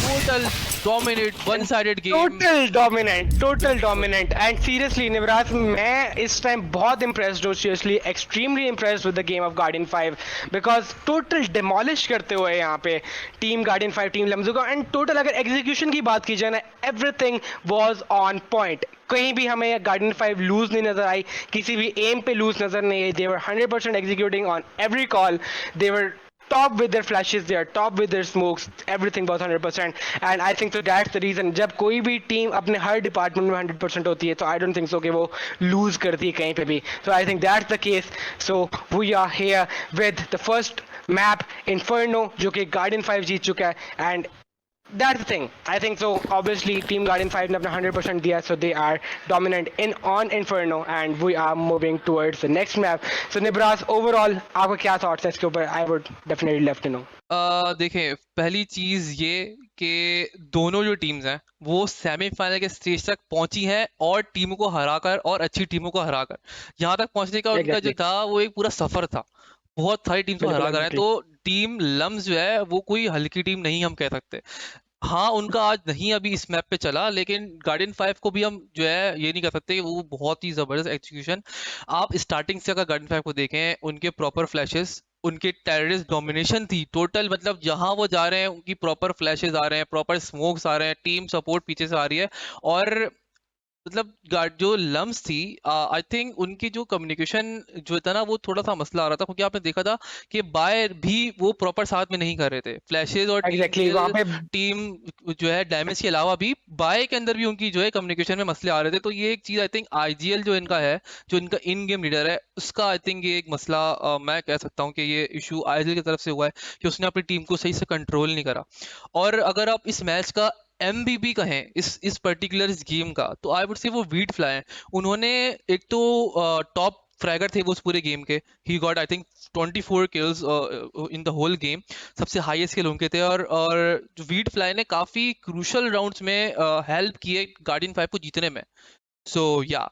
[SPEAKER 1] total dominate one-sided game.
[SPEAKER 2] Total dominant and seriously Nivraj मैं इस टाइम बहुत impressed हूँ, seriously extremely impressed with the game of Guardian 5 because total demolish करते हुए यहाँ पे team Guardian 5 team लम्जू को and total अगर execution की बात की जाए ना everything was on point. कहीं भी हमें Guardian 5 लूज नहीं नजर आई, किसी भी एम पे लूज नजर नहीं आई। They were 100% executing on every call. They were top with their flashes, they are top with their smokes, everything was 100% and I think so that's the reason जब कोई भी टीम अपने हर डिपार्टमेंट में 100% होती है तो I don't think so कि वो lose करती है कहीं पे भी। So I think that's the case. So we are here with the first map Inferno जो कि Guardian 5 जीत चुका है and that's the thing. I think so obviously Team Guardian 5 ने अपना 100% दिया, so they are dominant on Inferno and we are moving towards the next map. So Nibras overall आपका क्या thoughts है इसके ऊपर? I would definitely love to know.
[SPEAKER 1] देखें, पहली चीज ये कि दोनों जो टीम्स हैं वो सेमीफाइनल के स्टेज तक पहुंची हैं और टीमों को हराकर और अच्छी टीमों को हराकर यहाँ तक पहुंचने का उनका जो था वो एक पूरा सफर था। बहुत सारी टीम्स को हरा कर है, तो टीम लम्स जो है वो कोई हल्की टीम नहीं हम कह सकते। हाँ, उनका आज नहीं अभी इस मैप पे चला, लेकिन गार्डियन 5 को भी हम जो है ये नहीं कह सकते कि वो बहुत ही जबरदस्त एग्जीक्यूशन। आप स्टार्टिंग से अगर गार्डियन 5 को देखें, उनके प्रॉपर फ्लैशेस, उनके टेररिस्ट डोमिनेशन थी टोटल, मतलब जहां वो जा रहे हैं उनकी प्रॉपर फ्लैशेस आ रहे हैं, प्रॉपर स्मोक्स आ रहे हैं, टीम सपोर्ट पीछे से आ रही है। और मतलब जो लम्स थी, आई थिंक उनकी जो कम्युनिकेशन जो था ना वो थोड़ा सा मसला आ रहा था, क्योंकि आपने देखा था कि बाय भी वो प्रॉपर साथ में नहीं कर रहे थे। फ्लैशेस और टीम जो है डैमेज के अलावा भी बाय के अंदर भी उनकी जो है कम्युनिकेशन में मसले आ रहे थे। तो ये एक चीज आई थिंक आईजीएल जो इनका है, जो इनका इन गेम लीडर है, उसका आई थिंक ये एक मसला मैं कह सकता हूँ कि ये इशू आईजीएल की तरफ से हुआ है कि उसने अपनी टीम को सही से कंट्रोल नहीं करा। और अगर आप इस मैच का MVP कहें इस पर्टिकुलर इस गेम का, तो आई वुड से वो वीटफ्लाई है। उन्होंने एक तो टॉप फ्रैगर थे वो उस पूरे गेम के, he got I think 24 kills in the whole game, सबसे हाईएस्ट किल उनके थे। और जो वीटफ्लाई ने काफी क्रूशल राउंड्स में हेल्प किए गार्डियन 5 को जीतने में। सो या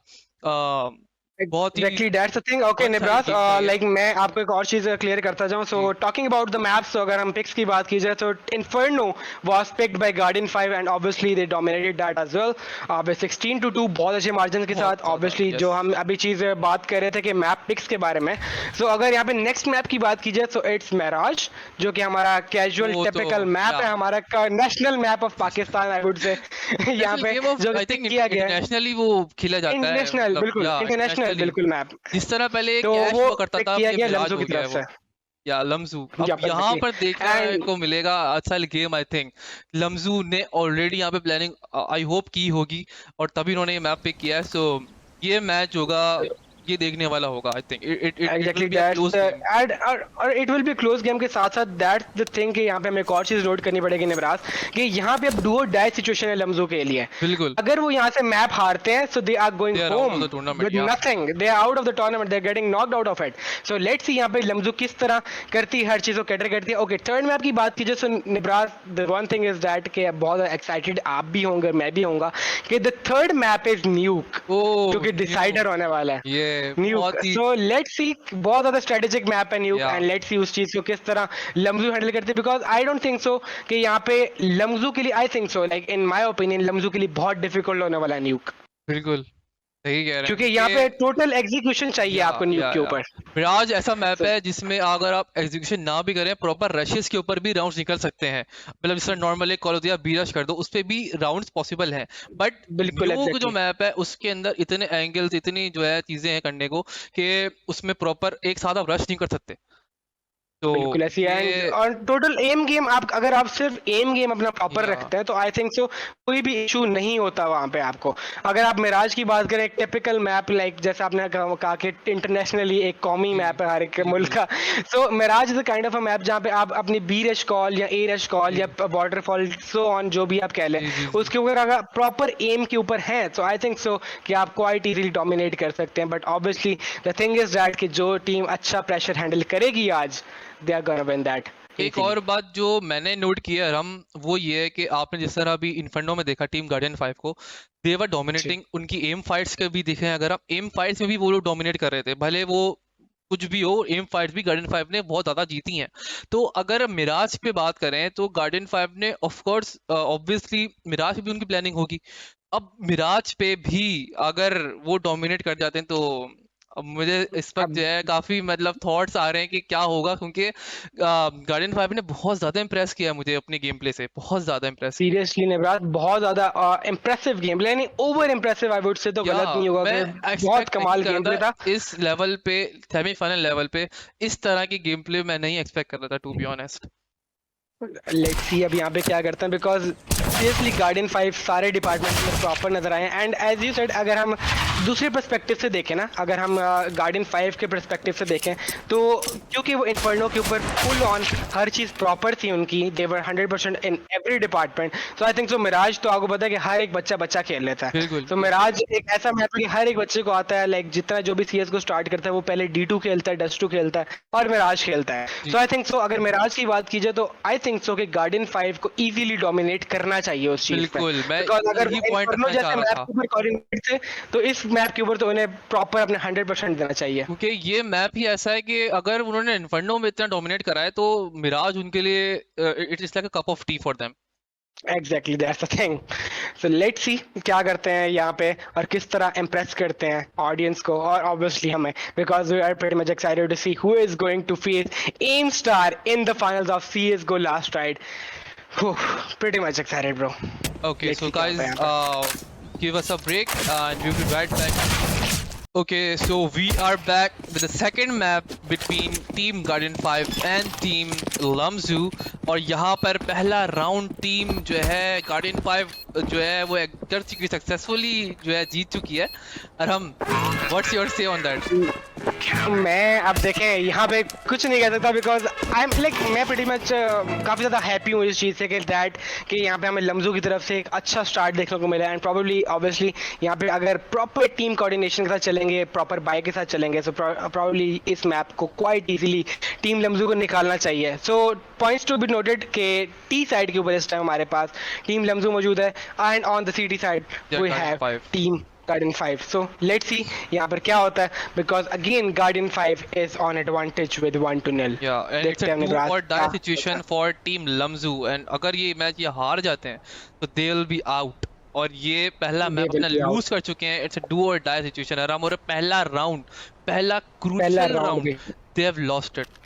[SPEAKER 1] बहुत ही
[SPEAKER 2] Exactly, that's the thing. Okay,
[SPEAKER 1] बहुत सारी
[SPEAKER 2] निब्रास,
[SPEAKER 1] टीम है ये।
[SPEAKER 2] लाइक मैं आपको एक और चीज क्लियर करता जाऊं. So talking about the maps, तो अगर हम पिक्स की बात की जाए तो Inferno was picked by Guardian 5 and obviously they dominated that as well with 16-2 बहुत अच्छे मार्जिन के
[SPEAKER 1] बहुत
[SPEAKER 2] साथ.
[SPEAKER 1] ज्यादा,
[SPEAKER 2] ऑब्वियसली
[SPEAKER 1] yes.
[SPEAKER 2] जो हम अभी चीज बात कर रहे थे कि मैप पिक्स के बारे में. सो अगर यहाँ पे नेक्स्ट मैप की बात की जाए तो इट्स मिराज, जो कि हमारा कैजुअल
[SPEAKER 1] वो तो
[SPEAKER 2] टिपिकल मैप है,
[SPEAKER 1] yeah.
[SPEAKER 2] हमारा national map of Pakistan I would से. यहाँ
[SPEAKER 1] नेशनल
[SPEAKER 2] पे
[SPEAKER 1] गेम ऑफ
[SPEAKER 2] जो
[SPEAKER 1] आई
[SPEAKER 2] पिक
[SPEAKER 1] थिंक
[SPEAKER 2] किया गया है
[SPEAKER 1] इंटरनेशनली वो खेला जाता है,
[SPEAKER 2] इंटरनेशनल,
[SPEAKER 1] मतलब
[SPEAKER 2] बिल्कुल
[SPEAKER 1] या
[SPEAKER 2] इंटरनेशनल,
[SPEAKER 1] इंटरनेशनली
[SPEAKER 2] बिल्कुल मैप.
[SPEAKER 1] जिस तरह पहले
[SPEAKER 2] तो
[SPEAKER 1] कैश
[SPEAKER 2] वो
[SPEAKER 1] हुआ करता
[SPEAKER 2] पिक
[SPEAKER 1] था, अब
[SPEAKER 2] किया
[SPEAKER 1] ये
[SPEAKER 2] गया
[SPEAKER 1] मिराज
[SPEAKER 2] लम्जो
[SPEAKER 1] हो
[SPEAKER 2] की
[SPEAKER 1] गया है
[SPEAKER 2] तरफ
[SPEAKER 1] वो,
[SPEAKER 2] से.
[SPEAKER 1] या लम्जू. अब
[SPEAKER 2] या
[SPEAKER 1] यहाँ
[SPEAKER 2] परफेक्टली.
[SPEAKER 1] पर देखने
[SPEAKER 2] एंड
[SPEAKER 1] को मिलेगा अच्छा गेम. आई थिंक लम्जू ने ऑलरेडी यहाँ पे प्लानिंग आई होप की होगी और तभी उन्होंने ये मैप पिक किया है. सो ये मैच होगा, ये देखने वाला होगा. I think it will
[SPEAKER 2] exactly
[SPEAKER 1] be a
[SPEAKER 2] that's
[SPEAKER 1] close game.
[SPEAKER 2] एड, और it will be close game के साथ साथ दैट्स द थिंग कि यहाँ पे हमें एक और चीज नोट करनी पड़ेगी निब्रास, कि यहाँ पे अब डू और डाई सिचुएशन है लम्जो के लिए.
[SPEAKER 1] बिल्कुल,
[SPEAKER 2] अगर वो यहाँ से मैप हारते हैं so they are going
[SPEAKER 1] they are out of
[SPEAKER 2] home
[SPEAKER 1] the tournament.
[SPEAKER 2] With
[SPEAKER 1] या
[SPEAKER 2] nothing, they are out of the tournament, they are getting knocked out of it. So let's see यहाँ पे लम्जो किस तरह करती है, हर चीज को कैटर करती है. ओके, थर्ड मैप की बात कीजिए so Nibras, the one thing is that कि बहुत एक्साइटेड आप भी होंगे, मैं भी होऊंगा, कि द थर्ड मैप इज न्यूक, जो कि डिसाइडर होने वाला है.
[SPEAKER 1] ये
[SPEAKER 2] न्यूक.
[SPEAKER 1] बहुत ही
[SPEAKER 2] सो लेट्स सी, बहुत ज्यादा स्ट्रेटेजिक मैप है Nuke,
[SPEAKER 1] Yeah.
[SPEAKER 2] And let's see उस चीज को किस तरह लम्जू हैंडल करते हैं. Because I don't think so कि यहाँ पे लम्जू के लिए, I think so like in my opinion लम्जू के लिए बहुत डिफिकल्ट होने वाला है न्यूक,
[SPEAKER 1] बिल्कुल सही कह रहे हैं,
[SPEAKER 2] क्योंकि यहाँ पे टोटल एग्जीक्यूशन चाहिए
[SPEAKER 1] या
[SPEAKER 2] आपको न्यूक के ऊपर.
[SPEAKER 1] मिराज ऐसा मैप है जिसमें अगर आप एग्जीक्यूशन ना भी करें, प्रॉपर रशेस के ऊपर भी राउंड्स निकल सकते हैं. मतलब जिस तरह नॉर्मली कॉल होती है बी रश कर दो, उस पे भी राउंड्स पॉसिबल हैं. बट
[SPEAKER 2] बिल्कुल
[SPEAKER 1] न्यूक जो
[SPEAKER 2] exactly.
[SPEAKER 1] मैप है उसके अंदर इतने एंगल्स, इतनी जो है चीजें हैं करने को, कि उसमें प्रॉपर एक साथ आप रश नहीं कर सकते. तो
[SPEAKER 2] बिल्कुल ऐसी है.
[SPEAKER 1] ये
[SPEAKER 2] और टोटल एम गेम, आप अगर आप सिर्फ एम गेम अपना प्रॉपर
[SPEAKER 1] या
[SPEAKER 2] रखते हैं तो आई थिंक सो कोई भी इशू नहीं होता वहां पे आपको. अगर आप मिराज की बात करें, एक टिपिकल मैप लाइक जैसे आपने कहा कि इंटरनेशनली एक कॉमी
[SPEAKER 1] जी
[SPEAKER 2] मैप है हर एक
[SPEAKER 1] बिल्कुल
[SPEAKER 2] मुल्क का. So Mirage is the kind of a map जहाँ पे आप अपनी बी रश कॉल या ए रश कॉल
[SPEAKER 1] जी
[SPEAKER 2] या वाटरफॉल सो ऑन जो भी आप कह लें,
[SPEAKER 1] जी जी जी
[SPEAKER 2] उसके ऊपर अगर प्रॉपर एम के ऊपर हैं तो आई थिंक सो कि आप क्वाइट इजीली डोमिनेट कर सकते हैं. But obviously the thing is that कि जो टीम अच्छा प्रेशर हैंडल करेगी आज, they are gonna win that
[SPEAKER 1] एक
[SPEAKER 2] easily.
[SPEAKER 1] और बात जो मैंने नोट किया है, हम वो ये है कि आपने जिस तरह अभी इन्फर्नो में देखा टीम गार्डियन 5 को, दे वर
[SPEAKER 2] जी.
[SPEAKER 1] डोमिनेटिंग. उनकी एम फाइट्स के भी देखें, अगर आप एम फाइट्स में भी वो लोग डोमिनेट कर रहे थे, भले वो कुछ भी हो, एम फाइट्स भी गार्डियन 5 ने बहुत ज्यादा जीती हैं. तो अगर मिराज पे बात करें तो गार्डियन 5 ने ऑफ कोर्स ऑब्वियसली मिराज पे भी उनकी प्लानिंग होगी. अब मिराज पे भी अगर वो डोमिनेट कर जाते हैं तो अब मुझे इस वक्त
[SPEAKER 2] अब
[SPEAKER 1] जो है काफी मतलब थॉट्स आ रहे हैं कि क्या होगा, क्योंकि गार्डियन 5 ने बहुत ज्यादा इम्प्रेस किया है मुझे अपने गेम प्ले से, बहुत ज्यादा इम्प्रेस किया.
[SPEAKER 2] सीरियसली निब्रात, बहुत ज्यादा इम्प्रेसिव गेम प्ले, यानी ओवर इम्प्रेसिव आई वुड से तो
[SPEAKER 1] या
[SPEAKER 2] गलत नहीं होगा
[SPEAKER 1] मैं
[SPEAKER 2] कि बहुत
[SPEAKER 1] एक्सपेक्ट नहीं
[SPEAKER 2] कमाल
[SPEAKER 1] कर
[SPEAKER 2] गेम प्ले
[SPEAKER 1] रहा
[SPEAKER 2] था.
[SPEAKER 1] था इस लेवल पे, सेमीफाइनल लेवल पे इस तरह की गेम प्ले मैं नहीं एक्सपेक्ट कर रहा था, to be honest.
[SPEAKER 2] Let's see अब यहाँ पे क्या करते हैं, बिकॉज सीरियसली गार्डियन 5 सारे डिपार्टमेंट में प्रॉपर नजर आए हैं. एंड एज यू सेड, अगर हम दूसरे पर्सपेक्टिव से देखें ना, अगर हम गार्डियन 5 के पर्सपेक्टिव से देखें तो क्योंकि वो इन्फर्नो के ऊपर फुल ऑन हर चीज़ प्रॉपर थी उनकी, they were 100% in every department. So I think so Mirage तो आपको पता है कि हर एक बच्चा खेल लेता है.
[SPEAKER 1] बिल्कुल
[SPEAKER 2] तो मिराज एक ऐसा मैप है कि हर एक बच्चे को आता है, लाइक जितना जो भी सीएस को स्टार्ट करता है वो पहले D2 खेलता है, डस्ट 2 खेलता है और मिराज खेलता है. सो आई थिंक सो अगर मिराज की बात की जाए तो आई थिंक सो कि गार्डियन 5 को इजीली डोमिनेट करना चाहिए उस चीज पे.
[SPEAKER 1] बिल्कुल, मैं
[SPEAKER 2] बिकॉज अगर
[SPEAKER 1] यही
[SPEAKER 2] वो
[SPEAKER 1] पॉइंट
[SPEAKER 2] इन्फर्नो
[SPEAKER 1] रखना चाह
[SPEAKER 2] जैसे
[SPEAKER 1] रहा
[SPEAKER 2] मैप
[SPEAKER 1] था,
[SPEAKER 2] के ऊपर कोऑर्डिनेट थे तो इस मैप के ऊपर तो उन्हें प्रॉपर अपने 100% देना चाहिए.
[SPEAKER 1] क्योंकि ये मैप ही ऐसा है कि अगर उन्होंने इन्फर्नो में इतना डोमिनेट करा है तो मिराज उनके लिए it is like a cup of T for them.
[SPEAKER 2] Exactly that's the thing. So let's see क्या करते हैं यहाँ पे और किस तरह इम्प्रेस करते हैं ऑडियंस को और ऑब्वियसली हमें, because we are pretty much excited to see who is going to face M Star in the finals of CS:GO last ride. Pretty much excited, bro.
[SPEAKER 1] Okay,
[SPEAKER 2] Let's
[SPEAKER 1] so
[SPEAKER 2] see क्या
[SPEAKER 1] guys,
[SPEAKER 2] होता है यहाँ पे.
[SPEAKER 1] give us a break and we'll be right back. Okay, so we are back with the second map between Team Guardian 5 and Team Lamzu. और यहाँ पर पहला round team जो है Guardian 5 जो है वो कर चुकी, सक्सेसफुली जो है जीत चुकी है. और हम व्हाट्स योर से ऑन दैट?
[SPEAKER 2] मैं अब देखें यहाँ पे कुछ नहीं कह सकता बिकॉज आई एम लाइक मैं प्रीटी मच काफ़ी ज़्यादा हैप्पी हूँ इस चीज़ से कि दैट कि यहाँ पे हमें लम्जू की तरफ से एक अच्छा स्टार्ट देखने को मिला. एंड प्रॉब्ली ऑब्वियसली यहाँ पे अगर प्रॉपर टीम कोऑर्डिनेशन के साथ चलेंगे, प्रॉपर बाय के साथ चलेंगे, सो प्रॉब्ली इस मैप को क्वाइट इजीली टीम लम्जू को निकालना चाहिए. सो पॉइंट्स टू बी नोटेड कि टी साइड के ऊपर इस टाइम हमारे पास टीम लम्जू मौजूद है and on the CT side we have team Guardian 5. So let's see यहाँ पर क्या होता है, because again Guardian 5 is on advantage with 1-0.
[SPEAKER 1] Yeah, and it's
[SPEAKER 2] देखते
[SPEAKER 1] a
[SPEAKER 2] हैं हमने
[SPEAKER 1] do or die
[SPEAKER 2] क्या
[SPEAKER 1] situation for team Lamzu, and अगर ये मैच ये हार जाते हैं तो they will be out, और ये पहला
[SPEAKER 2] They
[SPEAKER 1] मैच
[SPEAKER 2] will
[SPEAKER 1] अपना
[SPEAKER 2] be out.
[SPEAKER 1] लूज कर चुके हैं. It's a do or die situation. आराम हो रहा है. पहला राउंड, पहला
[SPEAKER 2] पहला
[SPEAKER 1] क्रूशियल
[SPEAKER 2] round
[SPEAKER 1] राउंड,
[SPEAKER 2] भी.
[SPEAKER 1] they have lost it.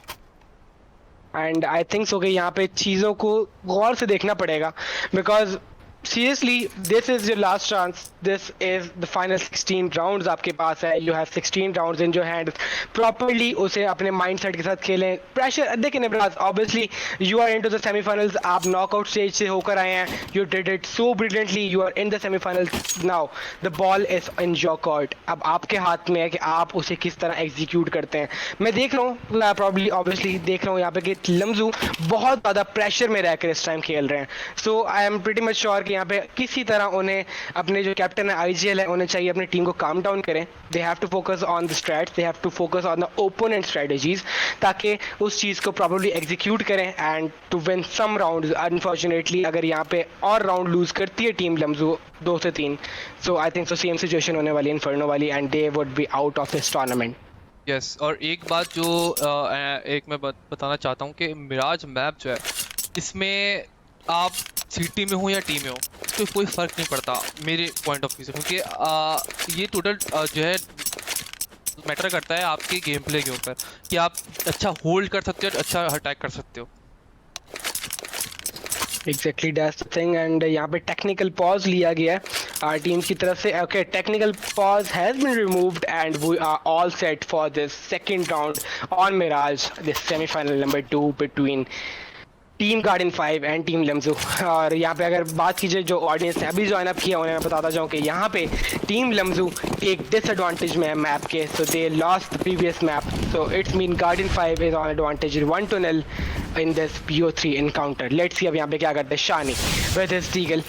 [SPEAKER 2] And I think so कि यहाँ पे चीज़ों को गौर से देखना पड़ेगा, because seriously this is your last chance. This is the final 16 rounds आपके पास है. You have 16 rounds in your hand. Properly उसे अपने माइंडसेट के साथ खेलें. प्रेशर देखिए Nibras, obviously you are into the semifinals. आप नॉकआउट स्टेज से होकर आए हैं. You did it so brilliantly. You are in the semifinals now. The ball is in your court. अब आपके हाथ में है कि आप उसे किस तरह एग्जीक्यूट करते हैं. मैं देख रहा हूँ, प्रॉब्ली ऑब्वियसली देख रहा हूँ यहाँ पे कि लम्जू बहुत ज़्यादा प्रेशर में रहकर इस टाइम खेल रहे हैं. So I am pretty much sure कि यहाँ पे किसी तरह उन्हें, अपने जो कैप्टन है आईजीएल है, उन्हें चाहिए अपनी टीम को काम डाउन करें. They have to focus on the strats, they have to focus on the opponent strategies, ताकि उस चीज़ को प्रॉपर्ली एग्जीक्यूट करें and to win some rounds. Unfortunately अगर यहाँ पे और राउंड लूज करती है टीम लम्जू 2 से 3, so I think so same situation होने वाली इन्फर्नो वाली, and they would be out of this tournament.
[SPEAKER 1] Yes, और एक बात जो एक मैं बताना चाहता हूँ कि मिराज मैप जो है, इसमें आप सिटी में हो या टीम में हो तो कोई फ़र्क नहीं पड़ता मेरे पॉइंट ऑफ व्यू से, क्योंकि ये टोटल जो है मैटर करता है आपके गेम प्ले के ऊपर, कि आप अच्छा होल्ड कर सकते हो, अच्छा अटैक कर सकते हो.
[SPEAKER 2] Exactly that's the thing. And यहाँ पे टेक्निकल पॉज लिया गया है टीम की तरफ से. Okay, technical pause has been removed and we are all set for this second round on Mirage, this semifinal number 2 between team Guardian 5 and team लम्जू. और यहाँ पे अगर बात कीजिए जो ऑडियंस ने अभी ज्वाइन अप किया, उन्हें मैं बताता जाऊँ कि यहाँ पे टीम लम्जू एक डिसएडवांटेज में है मैप के. So they lost the previous map, so it's mean Guardian 5 is on advantage 1-0 in this BO3 encounter. Let's see अब यहाँ पे क्या करते हैं शानी विद हिज डीगल.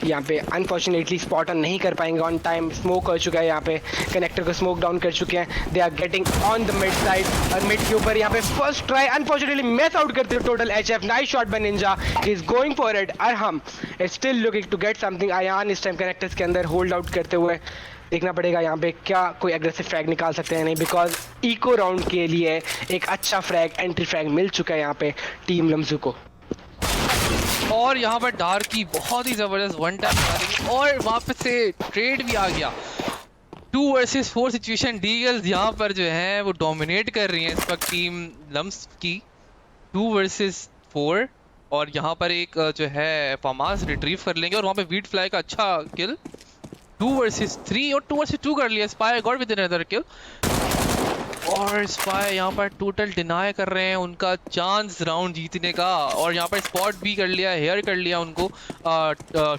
[SPEAKER 2] यहाँ पे अनफॉर्चुनेटली स्पॉट ऑन नहीं कर पाएंगे ऑन टाइम. स्मोक हो चुका है, यहाँ पे कनेक्टर को स्मोक डाउन कर चुके हैं. They are getting on the mid side, और मिड के ऊपर यहाँ पे first try unfortunately miss out करते हैं total HF. Nice shot by Ninja, he is going for it. Arham is still looking to get something. Ayan इस टाइम कनेक्टर्स के अंदर होल्ड आउट करते हुए. देखना पड़ेगा यहाँ पे क्या कोई एग्रेसिव फ्रैग निकाल सकते हैं नहीं, बिकॉज इको राउंड के लिए एक अच्छा फ्रैग, एंट्री फ्रैग मिल चुका है यहाँ पे टीम लम्जू को.
[SPEAKER 1] और यहाँ पर डार्क की बहुत ही ज़बरदस्त वन टैप, और वापस से ट्रेड भी आ गया. 2 वर्सेस 4 सिचुएशन. डीगल्स यहाँ पर जो है वो डोमिनेट कर रही हैं इस वक्त टीम लम्स की. 2 वर्सेस 4, और यहाँ पर एक जो है फामास रिट्रीव कर लेंगे, और वहाँ पे वीट फ्लाई का अच्छा किल. 2 वर्सेस 3 और 2 वर्सेस 2 कर लिया. स्पाई गॉट विद अनदर किल, और स्पाई यहाँ पर टोटल डिनाई कर रहे हैं उनका चांस राउंड जीतने का. और यहाँ पर स्पॉट भी कर लिया, हेयर कर लिया उनको.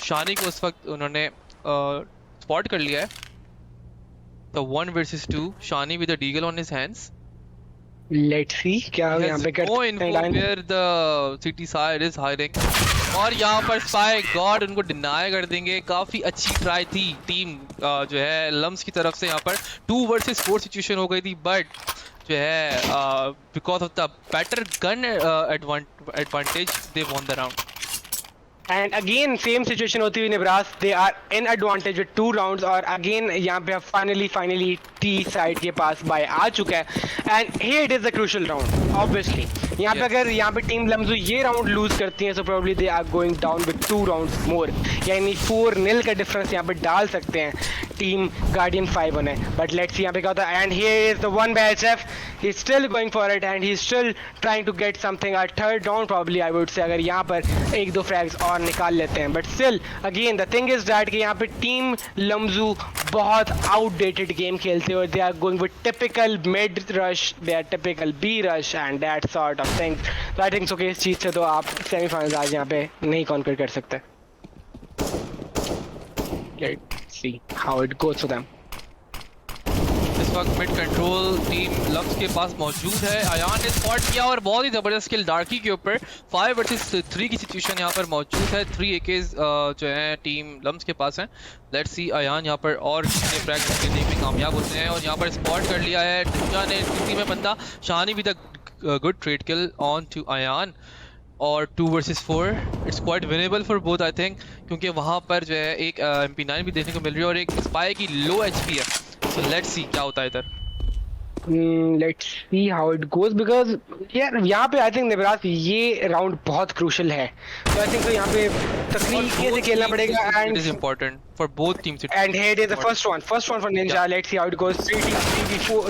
[SPEAKER 1] शानी को उस वक्त उन्होंने स्पॉट कर लिया है. तो 1 versus 2, Shani with a deagle on his hands.
[SPEAKER 2] Let's see क्या यहाँ पे करते हैं.
[SPEAKER 1] Where the CT side is hiding, और यहाँ पर स्पाई गॉड उनको डिनाई कर देंगे. काफी अच्छी ट्राई थी टीम जो है लम्स की तरफ से. यहाँ पर 2 versus 4 सिचुएशन हो गई थी, बट जो है because of the better gun advantage they won the round.
[SPEAKER 2] And again same situation होती हुई Nebras, they are in advantage with 2 rounds. और अगेन यहाँ पे फाइनली टी साइड के पास बाय आ चुका है. And here it is the crucial round obviously. यहाँ पे अगर यहाँ पे टीम लम्जू ये राउंड लूज करती है, so probably they are going down with 2 rounds more, यानी 4-0 का डिफरेंस यहाँ पे डाल सकते हैं टीम गार्डियन 5 उन्हें. बट लेट्स सी यहाँ पे क्या होता है. And here is the one by HF, he is still going for it, and he is still trying to get something. A third round probably I would say, अगर यहाँ पर 1-2 फ्रैग्स और निकाल लेते हैं. But still again the thing is that कि यहाँ पे टीम लम्जू बहुत आउटडेटेड गेम खेलते हो. They are going with typical mid rush, they are typical B rush and that sort of things. तो आई थिंक सो कि इस चीज़ से तो आप सेमीफाइनल्स आज यहाँ पे नहीं कॉन्कर कर सकते. Let's see how it goes for them.
[SPEAKER 1] इस वक्त मिड कंट्रोल टीम लम्स के पास मौजूद है. अयान ने स्पॉट किया, और बहुत ही ज़बरदस्त किल डार्की के ऊपर. 5 versus 3 की सिचुएशन यहाँ पर मौजूद है. 3 AKs जो है टीम लम्स के पास हैं. लेट्स सी अयान यहाँ पर और प्रैक्टिस करने में कामयाब होते हैं, और यहाँ पर स्पॉट कर लिया है निंजा ने. किसी में बंदा Shani with a good trade kill on to Ayan. और 2 versus 4 it's quite winnable for both I think, क्योंकि वहाँ पर जो है एक MP9 भी देखने को मिल रही है और एक स्पाई की लो HP है। सो लेट्स सी क्या होता है इधर।
[SPEAKER 2] Let's see how it goes because यार यहाँ पे आई थिंक निबरास ये राउंड बहुत क्रूशल है, तो आई थिंक तो यहाँ पे तकनीकी से खेलना पड़ेगा
[SPEAKER 1] and it is important for both teams.
[SPEAKER 2] And here it is the first one for Ninja.
[SPEAKER 1] Yeah.
[SPEAKER 2] Let's see how it goes.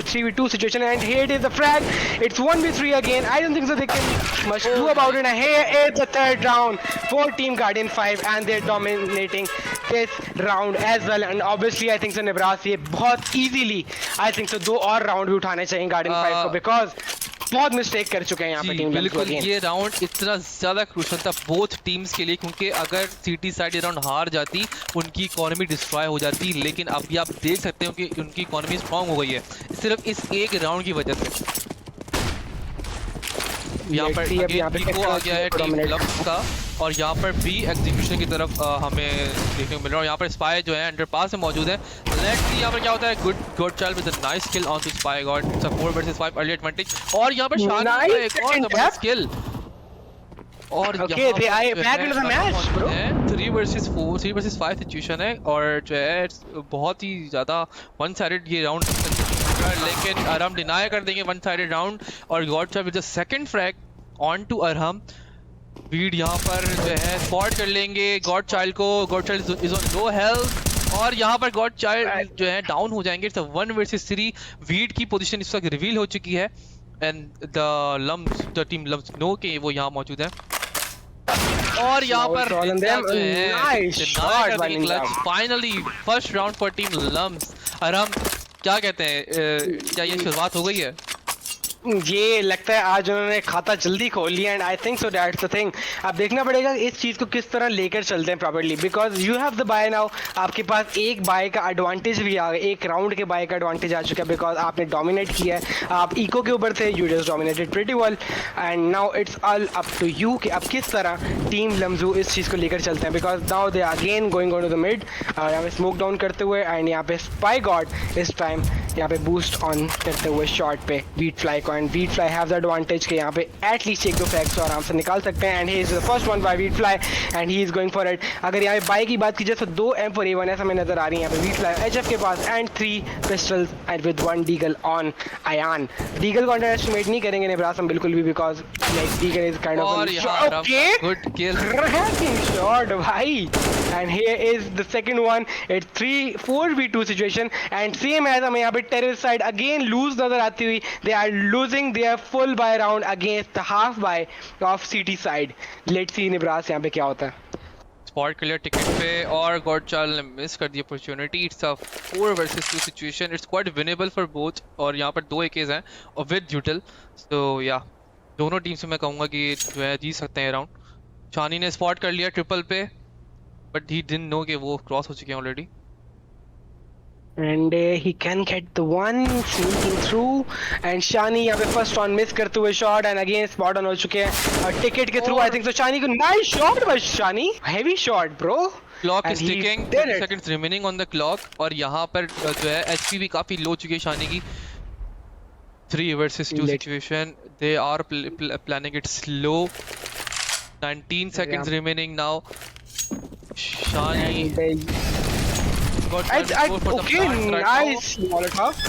[SPEAKER 2] 3v2 situation, and here it is the frag. It's 1v3 again. I don't think so they can much do about it. And here is the third round for Team Guardian 5, and they're dominating this round as well. And obviously, I think so Nebras ये बहुत easily, I think so 2 और round भी उठाने चाहिए Guardian 5 को, because बहुत mistake कर चुके हैं यहाँ पे टीम
[SPEAKER 1] बिल्कुल। ये राउंड इतना ज्यादा क्रूशल था बोथ टीम्स के लिए, क्योंकि अगर सिटी साइड ये राउंड हार जाती उनकी इकोनॉमी डिस्ट्रॉय हो जाती, लेकिन अभी आप देख सकते हो कि उनकी इकोनॉमी स्ट्रांग हो गई है सिर्फ इस एक राउंड की वजह से। यहाँ पर इको आ गया है टीम लम्स का, और यहाँ पर भी एग्जीक्यूशन की तरफ हमें देखने को मिल रहा है, और यहाँ पर स्पाई जो है अंडर पास में मौजूद है। लेट्स सी यहाँ पर क्या होता है। Good Godchild with a nice kill on to Spy God. It's a 4 versus 5 early advantage, और यहाँ पर शान का एक और जबरदस्त किल, और
[SPEAKER 2] okay, they are back into the match, bro.
[SPEAKER 1] 3 versus 5 situation है, और जो है बहुत ही ज़्यादा वन साइडेड ये राउंड, लेकिन अरहम डिनाई कर देंगे वन साइडेड राउंड, और Godchild with the second frag on to Arham. Weed यहाँ पर जो है स्पॉट कर लेंगे गॉडचाइल्ड को। Godchild is on low health, और यहाँ पर गॉडचाइल्ड जो है डाउन हो जाएंगे। It's 1 versus 3। वीड की पोजीशन इस वक्त रिवील हो चुकी है, and the team Lamzu know कि वो यहाँ मौजूद है, और यहाँ पर finally first round for team Lamzu. Arham क्या कहते हैं, क्या ये शुरुआत हो गई है?
[SPEAKER 2] ये लगता है आज उन्होंने खाता जल्दी खोल लिया, and I think so that's the thing. अब देखना पड़ेगा इस चीज़ को किस तरह लेकर चलते हैं properly, because you have the buy now. आपके पास एक बाय का एडवांटेज भी आ गया, एक राउंड के बाय का एडवांटेज आ चुका है, बिकॉज आपने डोमिनेट किया है। आप इको के ऊपर थे, you just dominated pretty well, and now it's all up to you कि अब किस तरह टीम लम्जू इस चीज़ को लेकर चलते हैं, because now they again going on to the mid, यहाँ पे स्मोक डाउन करते हुए, एंड यहाँ पे स्पाई गॉड इस टाइम यहाँ पे बूस्ट ऑन करते हुए शॉट पे वीट फ्लाई को, and wheat fly have the advantage कि यहाँ पे एटलीस्ट 1-2 फ्रैग्स तो आराम से निकाल सकते हैं, and he is the first one by wheat fly, and he is going for it. अगर यहाँ पे बाई की बात की जाए तो 2 M4A1 हमें नजर आ रही है यहाँ पे वीट फ्लाई HF के पास, and 3 pistols and with 1 Deagle on Ayan. Deagle को अंडर एस्टिमेट नहीं करेंगे नेब्रास हम बिल्कुल भी, because like Deagle is kind of okay good kill shot भाई, and here is the second one. It's 3-4v2 situation, and same as हमें यहाँ पे टेररिस्ट साइड अगेन लूज नजर आती हुई। They are losing their full buy round against the half buy of CT side. Let's see Nebras यहाँ पे क्या होता है।
[SPEAKER 1] स्पॉट क्लियर टिकट पे, और गॉडचाइल्ड ने मिस कर the opportunity. It's a 4 versus 2 situation. It's quite winnable for both, और यहाँ पर 2 AKs हैं और विद यूटिल, सो या दोनों टीम से मैं कहूँगा कि जो है जीत सकते हैं राउंड। शानी ने स्पॉट कर लिया ट्रिपल पे, बट ही डिडंट नो कि वो क्रॉस हो चुके हैं already,
[SPEAKER 2] and he can get the one sneaking through, and Shani यहाँ पे फर्स्ट ऑन मिस करते हुए shot, and again spot on हो चुके हैं और टिकट के थ्रू आई थिंक सो शानी को nice shot by Shani, heavy shot bro.
[SPEAKER 1] Clock is ticking, 30 seconds remaining on the clock, और यहाँ पर जो है HP भी काफी लो चुकी है शानी की। 3 versus 2 situation, they are planning it slow। 19 seconds remaining now। Shani
[SPEAKER 2] okay, nice Molotov,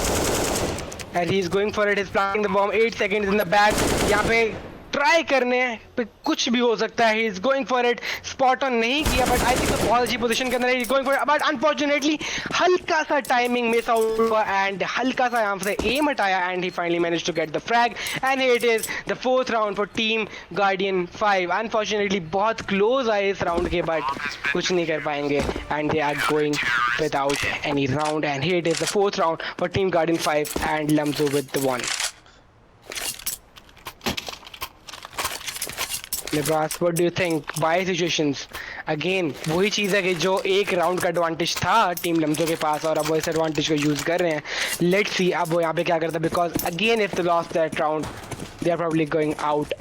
[SPEAKER 2] and he's going for it, he's planting the bomb। 8 seconds in the back, यहाँ पे ट्राई करने पे कुछ भी हो सकता है। He is going for it, spot on नहीं किया, बट आई थिंक तो बहुत अच्छी पोजीशन के अंदर है। He is going for it, but unfortunately हल्का सा टाइमिंग मिस आउट हुआ, एंड हल्का सा यहाँ से एम हटाया, and he finally manage to get the frag, and it is the 4th round for team Guardian 5। Unfortunately बहुत क्लोज आए इस राउंड के, बट कुछ नहीं कर पाएंगे, and they are going without any round, and it is the 4th round for team Guardian 5 and Lamzu with the 1। Nebras, what do you think? Buy situations again वही चीज है कि जो एक राउंड का एडवांटेज था टीम लम्जो के पास, और अब वो इस एडवांटेज को यूज कर रहे हैं। लेट्स सी अब वो यहाँ पे क्या करता है, because again if they lost that round they are probably going out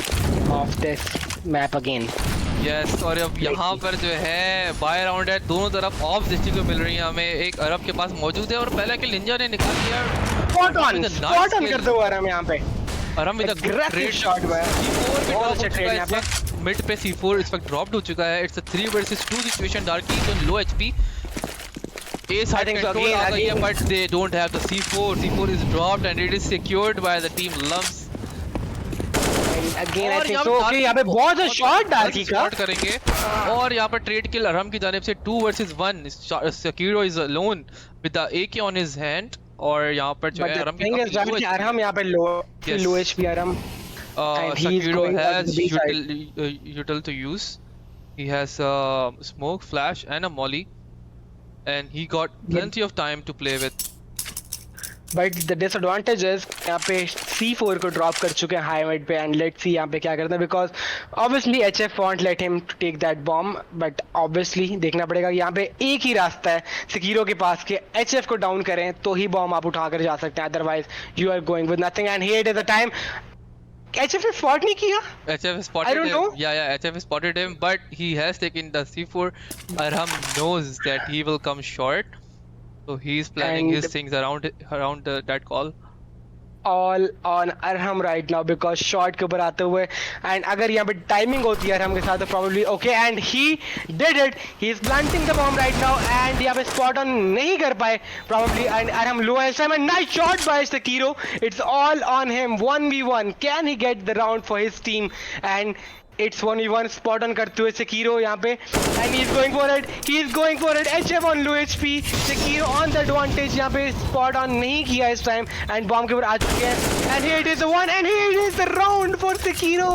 [SPEAKER 2] of this map again.
[SPEAKER 1] Yes, और अब यहाँ पर जो है बाय राउंड है, दोनों तरफ ऑफ देखने को मिल रही है हमें। एक अरब के पास मौजूद है, और पहले के निंजा ने निकाल लिया
[SPEAKER 2] स्पॉट ऑन करते हुए अरब यहाँ पे।
[SPEAKER 1] अरम विद अ ग्रेट
[SPEAKER 2] शॉट भाई, बहुत अच्छा ट्रेड यहाँ पे।
[SPEAKER 1] मिड पे C4 इस वक्त ड्रॉप्ड हो चुका है। It's a 3 versus 2 situation. डार्की तो लो HP, A side control आ गई है, but they don't have the C4. C4 is dropped and it is secured by the team Lumps.
[SPEAKER 2] Again, I think so. Okay, यहाँ पे बहुत shot डार्की का
[SPEAKER 1] shot करेंगे और यहाँ पर ट्रेड किल अरहम की जानिब से 2 versus 1. Sekiro is alone with the AK on his hand और यहाँ पर जो है अरहम की
[SPEAKER 2] अरहम यहाँ पे लो HP Arham.
[SPEAKER 1] Sekiro has util to use. He has smoke, flash and a molly, and he got plenty of time to play with.
[SPEAKER 2] But the disadvantage is यहाँ पे C4 को ड्रॉप कर चुके हैं हाई मिड पे, एंड लेट्स सी यहाँ पे क्या करते हैं, because obviously HF won't let him to take that bomb, but obviously देखना पड़ेगा यहाँ पे एक ही रास्ता है Sekiro के पास कि HF को डाउन करें तो ही बॉम्ब आप उठा कर जा सकते हैं, otherwise you are going with nothing. And here is the time. HF ने स्पॉट नहीं किया.
[SPEAKER 1] HF spotted him. Yeah, HF spotted him, but he has taken the C4. Arham knows that he will come short, so he's planning his things around that call.
[SPEAKER 2] All on Arham right now because shot के ऊपर आते हुए, and अगर यहाँ पे timing होती है Arham के साथ तो probably okay, and he did it. He is planting the bomb right now and यहाँ पे spot on नहीं कर पाए probably, and Arham low is time and nice shot by Sekiro. It's all on him. 1v1. Can he get the round for his team? And it's 1v1 spot on करते हुए Sekiro यहाँ पे, and he's going for it. He's going for it. HF on low HP. Sekiro on the advantage. यहाँ पे spot on नहीं किया इस time, and bomb के ऊपर आ चुके हैं. And here it is the one, and here it is the round for Sekiro.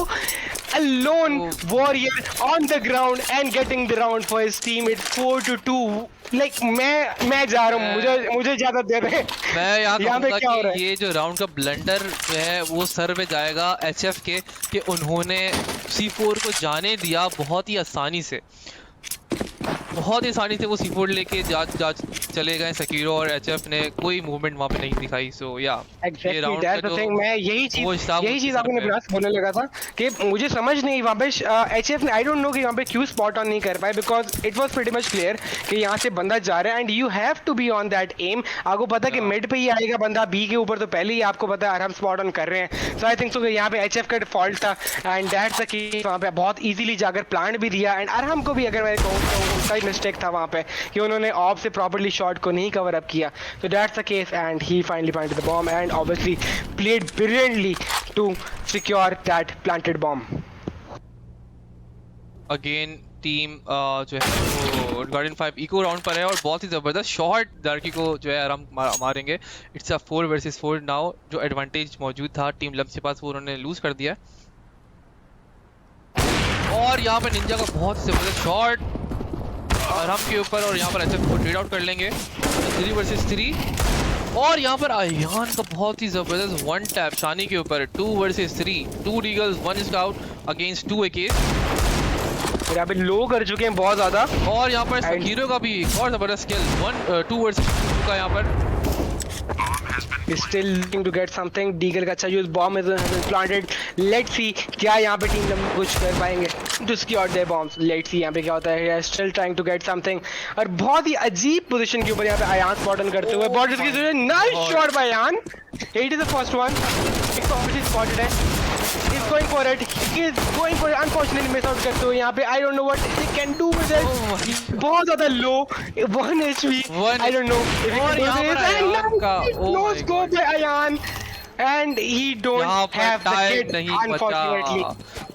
[SPEAKER 2] A lone warrior on the ground and getting the round for his team. It's 4-2. Like मैं जा रहा हूँ, मुझे ज्यादा दे रहे.
[SPEAKER 1] मैं यहाँ कहूँगा कि ये जो राउंड का ब्लंडर है वो सर पे जाएगा HF के, कि उन्होंने C4 को जाने दिया बहुत ही आसानी से वो C4 लेके चले गए Sekiro, और HF ने कोई मूवमेंट वहाँ पे नहीं दिखाई. सो या
[SPEAKER 2] ये राउंड का जो मैं यही चीज आपने ब्लास्ट बोलने लगा था कि मुझे समझ नहीं वहाँ पे HF ने, आई डोंट नो कि वहाँ पे क्यों स्पॉट ऑन नहीं कर पाए, because it was pretty much clear कि यहाँ से बंदा जा रहा है and you have to be on that aim. आपको पता है कि मिड पे ही आएगा बंदा, बी के ऊपर तो पहले ही आपको पता है हम स्पॉट ऑन कर रहे हैं. सो आई थिंक सो यहाँ पे HF का डिफॉल्ट था एंड दैट्स द केस. वहाँ पे बहुत इजीली जाकर प्लांट भी दिया, एंड अरहम को भी अगर मैं कहूँ तो उनका ही मिस्टेक था वहाँ पे कि उन्होंने ऑफ से प्रॉपर्ली शॉट को नहीं कवर अप किया. So that's the case, and he finally planted the bomb and obviously played brilliantly to secure that planted bomb.
[SPEAKER 1] Again team जो है वो गार्डियन 5 इको राउंड पर है और बहुत ही ज़बरदस्त शॉट डार्की को जो है आराम मारेंगे. It's a 4 versus 4 now. जो एडवांटेज मौजूद था टीम लम्स के पास वो उन्होंने लूज कर दिया, और यहाँ पर निंजा का बहुत ही ज़बरदस्त शॉट आराम के ऊपर, और यहाँ पर HF को ट्रेड आउट कर लेंगे 3 versus 3. और यहाँ पर आयान का बहुत ही ज़बरदस्त वन टैप शानी के ऊपर 2 versus 3. 2 डीगल्स 1 scout against 2 AKs.
[SPEAKER 2] यहाँ पे लो कर चुके हैं बहुत ज़्यादा,
[SPEAKER 1] और यहाँ पर Sekiro का भी एक और ज़बरदस्त स्किल 2 versus 2 का यहाँ पर.
[SPEAKER 2] Still looking to get something. Deagle का अच्छा use, bomb is planted. Let's see क्या यहाँ पे टीम लम्स कुछ कर पाएंगे to secure their bombs. Let's see यहाँ पे क्या होता है. Still trying to get something, और बहुत ही अजीब पोजीशन के ऊपर यहाँ पे आयान स्पॉट ऑन करते हुए बॉर्डर्स की जरूरत. Nice shot by Ayan. It is the first one. It's obviously spotted है. He's going for it. He's going for it. Unfortunately miss out करते हुए यहाँ पे. I don't know what he can do with it. बहुत ज़्यादा low. 1 HP. I don't know if he can do this. And no scope by Ayan. And he don't have the kit, unfortunately.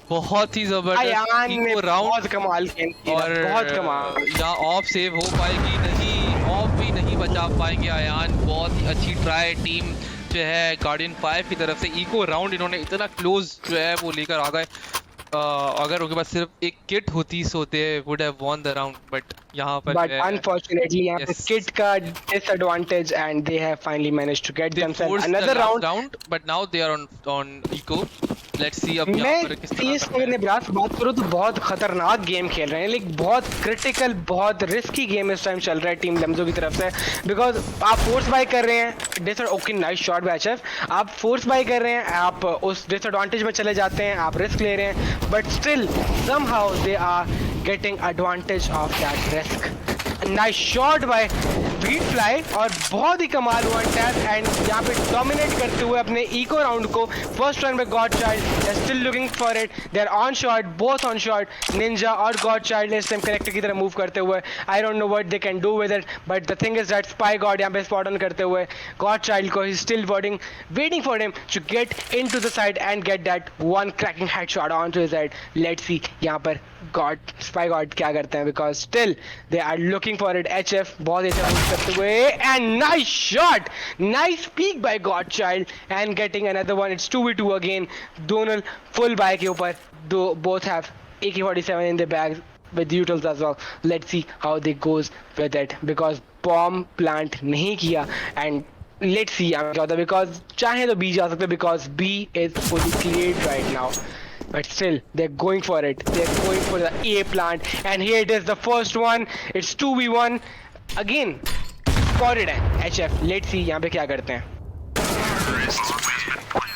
[SPEAKER 1] बहुत ही जबरदस्त eco round
[SPEAKER 2] कमाल के,
[SPEAKER 1] और
[SPEAKER 2] बहुत कमाल.
[SPEAKER 1] यहाँ ऑफ सेव हो पाएगी नहीं, ऑफ भी नहीं बचा पाएंगे आयान. बहुत ही अच्छी ट्राई टीम जो है गार्डियन 5 की तरफ से. इको राउंड इन्होंने इतना क्लोज जो है वो लेकर आ गए. अगर उनके पास सिर्फ एक किट होती so they would have won the round, but यहाँ पर
[SPEAKER 2] unfortunately यहाँ पे किट का disadvantage and they have finally managed to get themselves another round.
[SPEAKER 1] But now they are on eco. Let's see अब यहाँ पर किस तरह से.
[SPEAKER 2] मैं बात करूँ तो बहुत खतरनाक गेम खेल रहे हैं, लेकिन बहुत क्रिटिकल, बहुत रिस्की गेम इस टाइम चल रहा है टीम लम्जो की तरफ से, बिकॉज आप फोर्स बाय कर रहे हैं. Okay nice shot bye HF. आप फोर्स बाय कर रहे हैं, आप उस डिसएडवांटेज में चले जाते हैं, आप रिस्क ले रहे हैं, but still somehow they are getting advantage of that risk. A nice shot by Beatfly और बहुत ही कमाल हुआ टैप एंड यहाँ पे डोमिनेट करते हुए अपने इको राउंड को फर्स्ट रन में God Child still looking for it, they are on shot, both on shot, Ninja और गॉड चाइल्ड इस टाइम करेक्टर की तरह मूव करते हुए। I don't know what they can do with it, but the thing is that Spy God यहाँ पे spot on करते हुए गॉड चाइल्ड को he still waiting for him to get into the side and get that one cracking headshot on to his head. Let's see यहाँ पर God Spy God क्या करते हैं, because still they are looking for it. HF बहुत अच्छा move करते हुए and nice shot, nice peek by God Child and getting another one. It's 2v2 again, दोनों फुल बाय के ऊपर, दो both have AK-47 in their bags with utils as well. Let's see how they goes with it, because bomb plant नहीं किया and let's see क्या होता है, because चाहे तो B जा सकते, because B is fully cleared right now. But still, they're going for it. They're going for the A plant, and here it is, the first one. It's 2v1 again. Spotted है HF. Let's see यहाँ पे क्या करते हैं.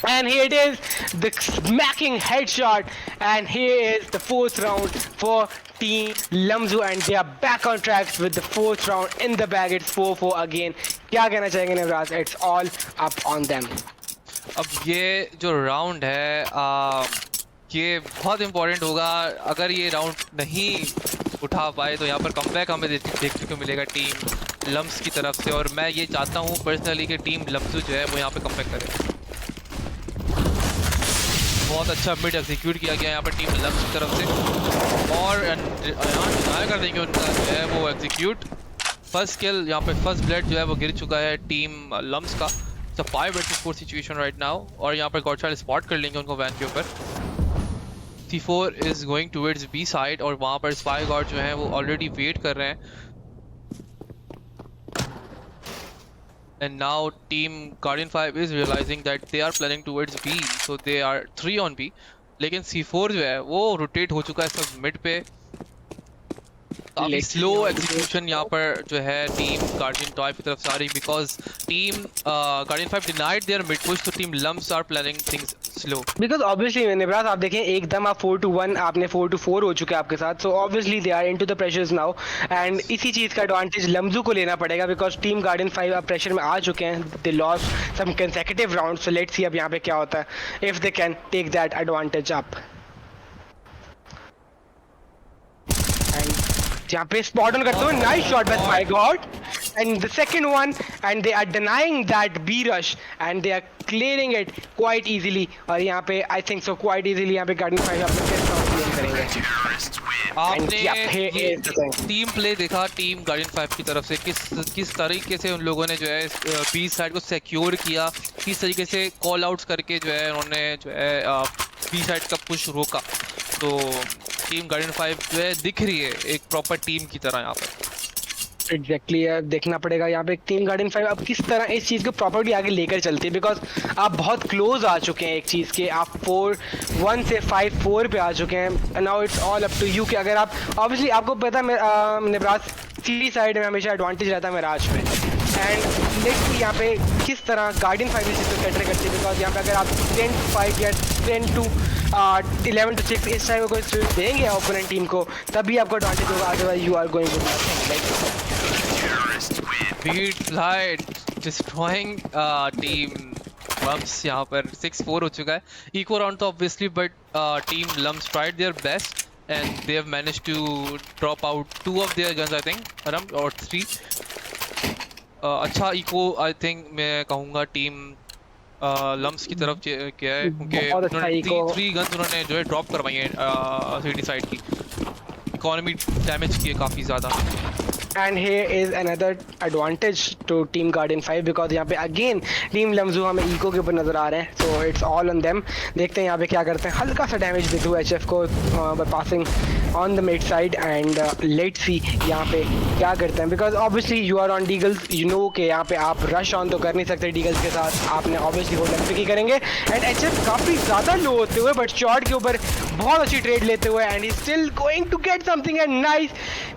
[SPEAKER 2] And here it is, the smacking headshot, and here is the fourth round for Team Lamzu, and they are back on track with the fourth round in the bag. It's 4-4 again. क्या कहना चाहेंगे Navraj? It's all up on them.
[SPEAKER 1] अब ये जो round है ये बहुत important होगा। अगर ये राउंड नहीं उठा पाए तो यहाँ पर कमबैक हमें देखने को मिलेगा टीम लम्स की तरफ से, और मैं ये चाहता हूँ पर्सनली कि टीम लम्सू जो है वो यहाँ पे कमबैक करे। बहुत अच्छा मिड एग्जीक्यूट किया गया यहाँ पर टीम लम्स की तरफ से, और यहाँ डिनाई कर देंगे उनका जो है वो एग्जीक्यूट। फर्स्ट किल यहाँ पे, फर्स्ट ब्लड जो है वो गिर चुका है टीम लम्स का। It's a 5 versus 4 situation right now, और यहाँ पर गॉडचाइल्ड स्पॉट कर लेंगे उनको वैन के ऊपर। C4 is going towards B side, और वहाँ पर स्पाई गॉड जो है वो ऑलरेडी वेट कर रहे हैं। And now team Guardian 5 is realizing that they are planning towards B, so they are 3 on B. लेकिन C4 जो है वो रोटेट हो चुका है सब मिड पे। काफी स्लो एग्जीक्यूशन यहाँ पर जो है टीम गार्डियन 5 की तरफ से आ रही, because team Guardian 5 denied their mid push, तो team Lamzu are planning things slow. Because
[SPEAKER 2] obviously Nebras आप देखें एकदम आप 4-1, आपने 4-4 हो चुके हैं आपके साथ, so obviously they are into the pressures now, and इसी चीज़ का एडवांटेज लम्जू को लेना पड़ेगा, बिकॉज टीम गार्डियन 5 अब प्रेशर में आ चुके हैं। They lost some consecutive round, so let's see अब यहाँ पे क्या होता है, if they can take that advantage up. यहाँ पे स्पॉट ऑन करते हुए nice shot by Spy God, and the second one, and they are denying that B rush and they are clearing it quite easily, और यहाँ पे I think so quite easily यहाँ पे guardian 5 अपने first round clear करेंगे।
[SPEAKER 1] आपने team play देखा team Guardian 5 की तरफ से, किस तरीके से उन लोगों ने जो है बी साइड को सिक्योर किया, किस तरीके से कॉल आउट्स करके जो है उन्होंने जो है बी साइड का पुश रोका। तो टीम गार्डियन 5 जो है दिख रही है एक प्रॉपर टीम की तरह यहाँ पर।
[SPEAKER 2] एग्जैक्टली देखना पड़ेगा यहाँ पे टीम गार्डियन 5 अब किस तरह इस चीज़ को प्रॉपर्ली आगे लेकर चलती है, बिकॉज आप बहुत क्लोज आ चुके हैं एक चीज़ के, आप 4-1 से 5-4 पे आ चुके हैं। Now it's all up to you कि अगर आप ऑब्वियसली आपको पता है निब्रास सी साइड में हमेशा एडवांटेज रहता है मिराज में, एंड लेट्स यहाँ पे किस तरह गार्डियन 5 इस चीज़ को कैटर करती है, बिकॉज यहाँ पे अगर आप 10-5 या 11-6 इस टाइम को देंगे ओपोनेंट टीम को, तभी आपको एडवांटेज होगा, otherwise you are going to
[SPEAKER 1] beat light destroying team Lums. यहाँ पर 6-4 हो चुका है इको राउंड तो obviously, but team Lums tried their best and they have managed to drop out 2 of their guns I think, around और 3। अच्छा eco I think मैं कहूँगा टीम लम्स की तरफ किया है, क्योंकि 3 गन्स उन्होंने जो है ड्रॉप करवाई है सिटी साइड की, इकोनॉमी डैमेज की है काफ़ी ज़्यादा।
[SPEAKER 2] And here is another advantage to team Guardian 5, because यहाँ पे अगेन टीम लम्जू हमें इको के ऊपर नजर आ रहे हैं, सो इट्स ऑल ऑन देम। देखते हैं यहाँ पे क्या करते हैं, हल्का सा डैमेज देते हुए एचएफ को by passing on the mid side, and let's see यहाँ पे क्या करते हैं, because obviously you are on Deagles, you know कि यहाँ पे आप रश ऑन तो कर नहीं सकते डीगल्स के साथ, आपने ऑब्वियसली होल्ड एमपी की करेंगे, एंड एचएफ काफ़ी ज़्यादा लो होते हुए बट शॉट के ऊपर बहुत अच्छी ट्रेड लेते हुए, and he still going to get something and nice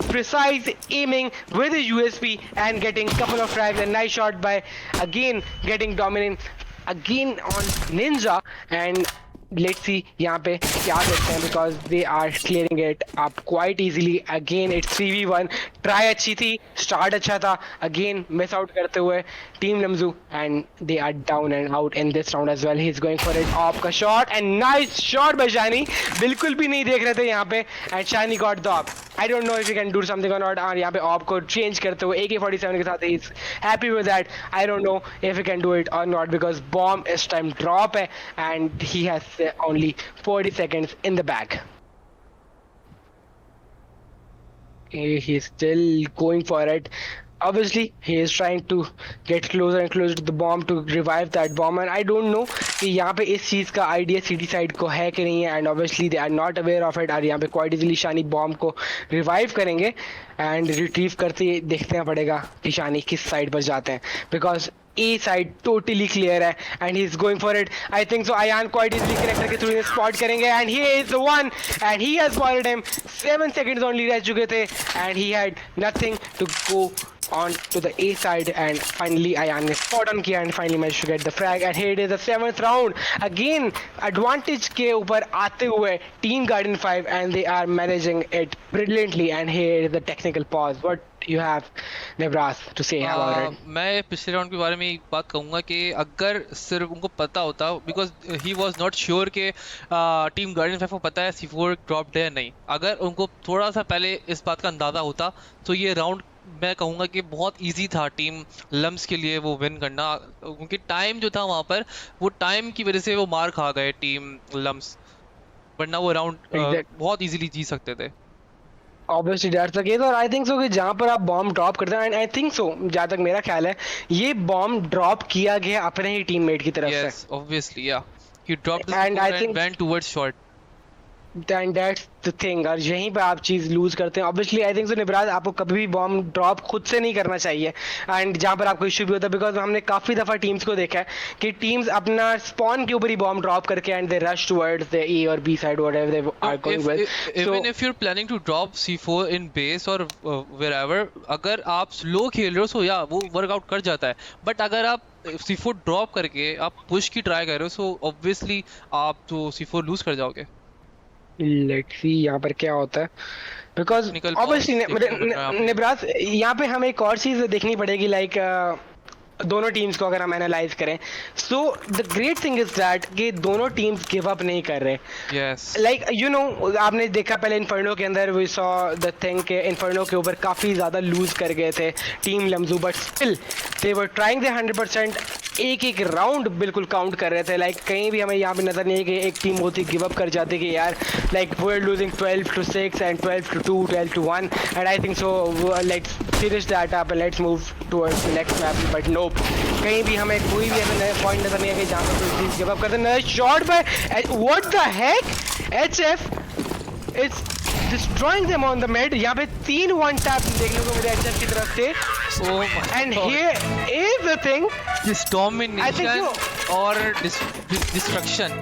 [SPEAKER 2] precise aiming with a USP and getting couple of frags, and nice shot by again getting dominant again on Ninja, and let's see यहाँ पे क्या करते हैं, because they are clearing it up quite easily. Again it's 3v1. Try अच्छी थी, start अच्छा था, again miss out करते हुए team Lamzu, and they are down and out in this round as well. He is going for it. ऑफ का shot and nice shot by Shani. बिल्कुल भी नहीं देख रहे थे यहाँ पे, एंड शानी गॉट द ऑफ. I don't know if you can do something और नॉट. और यहाँ पे ऑफ को चेंज करते हुए AK-47 के साथ, he is happy with that. I don't know if you can do it और नॉट, बिकॉज बॉम्ब इस टाइम ड्रॉप है and he has only 40 seconds in the bag. He's still going for it. Obviously, he is trying to get closer and closer to the bomb to revive that bomb. And I don't know कि यहाँ पे इस चीज़ का idea city side को है कि नहीं है. And obviously they are not aware of it. और यहाँ पे quite easily शानी बॉम्ब को रिवाइव करेंगे एंड रिट्रीव करते देखना पड़ेगा कि शानी किस साइड पर जाते हैं, because A side totally clear है and he is going for it. I think so. Ayan quite easily connector के through spot करेंगे and he is the one and he has spotted him. 7 seconds only रह चुके थे and he had nothing to go on to the A side, and finally Ayan ने spot on किया and finally managed to get the frag. And here it is the 7th round. Again advantage के ऊपर आते हुए Team Guardian 5 and they are managing it brilliantly. And here is the technical pause. What you have Nebras to say about it?
[SPEAKER 1] मैं पिछले round के बारे में एक बात कहूँगा कि अगर सिर्फ उनको पता होता, because he was not sure कि टीम गार्डियन 5 को पता है C4 ड्रॉप्ड है नहीं, अगर उनको थोड़ा सा पहले इस बात का अंदाज़ा होता तो ये राउंड मैं कहूँगा कि बहुत इजी था टीम लम्स के लिए वो विन करना, क्योंकि टाइम जो था वहाँ पर, वो टाइम की वजह से वो मार खा गए टीम लम्स, वरना वो राउंड बहुत इजीली जी सकते थे.
[SPEAKER 2] Obviously that's the case. और आई थिंक सो कि जहाँ पर आप बॉम्ब ड्रॉप करते हैं, एंड आई थिंक सो जहाँ तक मेरा ख्याल है ये बॉम्ब ड्रॉप किया गया अपने ही टीममेट की तरफ से.
[SPEAKER 1] Yes, obviously, yeah. He dropped the
[SPEAKER 2] And
[SPEAKER 1] score
[SPEAKER 2] I think-
[SPEAKER 1] and went towards short.
[SPEAKER 2] And that's the thing. और यहीं पे आप चीज़ लूज करते हैं. ऑब्वियसली आई थिंक सो निबराज आपको कभी भी बॉम्ब ड्रॉप खुद से नहीं करना चाहिए, एंड जहाँ पर आपको इशू भी होता है, बिकॉज हमने काफ़ी दफ़ा टीम्स को देखा है कि टीम्स अपना स्पॉन के ऊपर ही बॉम्ब ड्रॉप करके and they rush towards the A और B side whatever they are going with.
[SPEAKER 1] Even if you're planning to drop C4 in base or wherever, अगर आप स्लो खेल रहे हो so yeah, वो वर्कआउट कर जाता है, बट अगर आप C4 ड्रॉप करके आप पुश की ट्राई कर रहे हो so obviously आप तो C4 लूज कर जाओगे.
[SPEAKER 2] लेट्स सी यहाँ पर क्या होता है, बिकॉज
[SPEAKER 1] Technical
[SPEAKER 2] ऑब्वियसली
[SPEAKER 1] pause देखने को मिल रहा है यहाँ पे.
[SPEAKER 2] निब्रास यहाँ पे हमें एक और चीज़ देखनी पड़ेगी, लाइक दोनों टीम्स को अगर हम एनालाइज करें, so the great thing is that कि दोनों टीम्स गिव अप नहीं कर रहे.
[SPEAKER 1] Yes.
[SPEAKER 2] लाइक यू नो आपने देखा पहले इन्फर्नो के अंदर वी सॉ द थिंग के इन्फर्नो के ऊपर काफ़ी ज़्यादा लूज कर गए थे team Lamzu, but still they were trying the 100%. एक एक राउंड बिल्कुल काउंट कर रहे थे. लाइक कहीं भी हमें यहाँ पे नजर नहीं है कि एक टीम होती गिव अप कर जाती कि यार like we are losing 12-6 and 12-2, 12-1, and I think so let's finish that up and let's move towards the next map. But no, कहीं भी हमें कोई भी ऐसा पॉइंट नजर नहीं है कि जहाँ पर कोई टीम गिव अप करते. Nice shot by what the heck. HF it's destroying them on the mid. यहाँ पे 3 one tap देखने को मिले HF की तरफ से.
[SPEAKER 1] Oh my
[SPEAKER 2] And
[SPEAKER 1] God.
[SPEAKER 2] here is the thing.
[SPEAKER 1] This domination और destruction.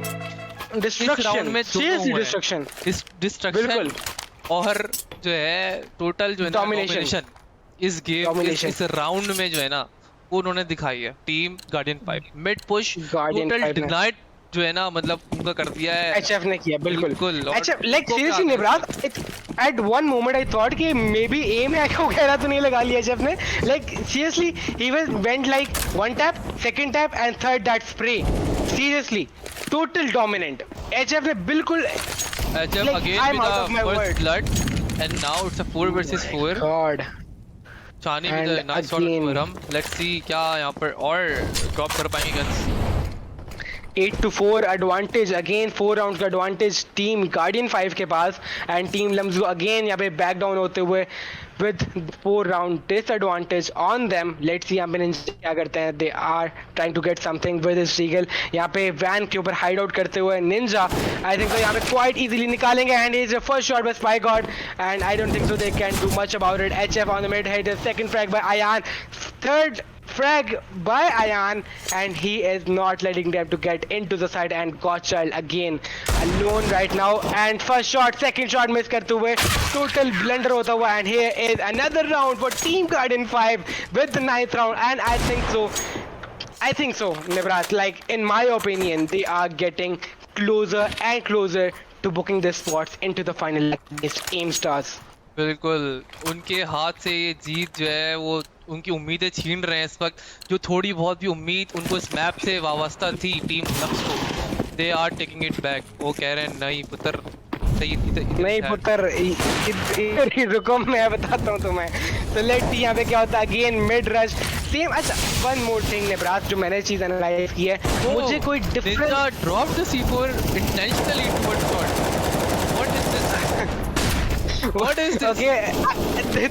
[SPEAKER 1] इस राउंड में
[SPEAKER 2] Destruction. Seriously destruction.
[SPEAKER 1] डिस्ट्रक्शन
[SPEAKER 2] बिल्कुल.
[SPEAKER 1] और जो है टोटल जो है
[SPEAKER 2] Domination.
[SPEAKER 1] डोमिनेशन इस गेम
[SPEAKER 2] Domination.
[SPEAKER 1] इस राउंड में जो है ना वो उन्होंने दिखाई है. Team Guardian 5 mid push
[SPEAKER 2] Guardian
[SPEAKER 1] total
[SPEAKER 2] 5 ने।
[SPEAKER 1] डिनाइड जो है ना, मतलब उनका कर दिया है.
[SPEAKER 2] HF ने किया बिल्कुल.
[SPEAKER 1] बिल्कुल, और
[SPEAKER 2] HF like
[SPEAKER 1] उनको
[SPEAKER 2] seriously
[SPEAKER 1] क्या-
[SPEAKER 2] निब्राज at one moment I thought कि maybe A में आके वगैरह तो नहीं लगा लिया HF ने. Like seriously he went like one tap, second tap and third that spray. Seriously total dominant. HF ने बिल्कुल
[SPEAKER 1] HF
[SPEAKER 2] like,
[SPEAKER 1] again
[SPEAKER 2] I'm
[SPEAKER 1] with
[SPEAKER 2] out of my
[SPEAKER 1] the first
[SPEAKER 2] word.
[SPEAKER 1] blood and now it's a 4 versus 4.
[SPEAKER 2] God.
[SPEAKER 1] Chani with a
[SPEAKER 2] And
[SPEAKER 1] nice shot
[SPEAKER 2] again-
[SPEAKER 1] of Ram. Let's see क्या यहाँ पर और drop कर पाएंगे guns.
[SPEAKER 2] 8-4 advantage again. 4 rounds का advantage team Guardian 5 के पास, and team लम्जू again यहाँ पे back down होते हुए with 4 round disadvantage on them. Let's see यहाँ पे Ninja क्या करते हैं. They are trying to get something with his Regal. यहाँ पे van के ऊपर hide out करते हुए Ninja I think so यहाँ पे quite easily निकालेंगे, and is the first shot by Spy God, and I don't think so they can do much about it. HF on the mid hit, second frag by Ayan, third frag by Ayan, and he is not letting them to get into the side, and Godchild again alone right now, and first shot, second shot miss करते हुए total blunder होता हुआ, and here is another round for Team Guardian 5 with the 9th round, and I think so Nibras, like in my opinion they are getting closer and closer to booking their spots into the final against AIM Stars.
[SPEAKER 1] बिल्कुल उनके हाथ से ये जीत जो है वो उनकी उम्मीदें छीन रहे हैं इस वक्त, जो थोड़ी बहुत भी उम्मीद उनको इस मैप से वाबस्ता थी टीम लम्स को, they are taking it back. वो कह रहे हैं नहीं पुत्र,
[SPEAKER 2] नहीं पुत्र रुको मैं बताता हूँ तुम्हें। तो लेट्स सी यहाँ पे क्या होता है। Again mid rush same. अच्छा वन मोर थिंग नेब्रास, जो मैंने चीज एनालाइज की है, मुझे कोई different
[SPEAKER 1] drop the C4 intentionally towards shot. What is this? What is this?
[SPEAKER 2] Okay,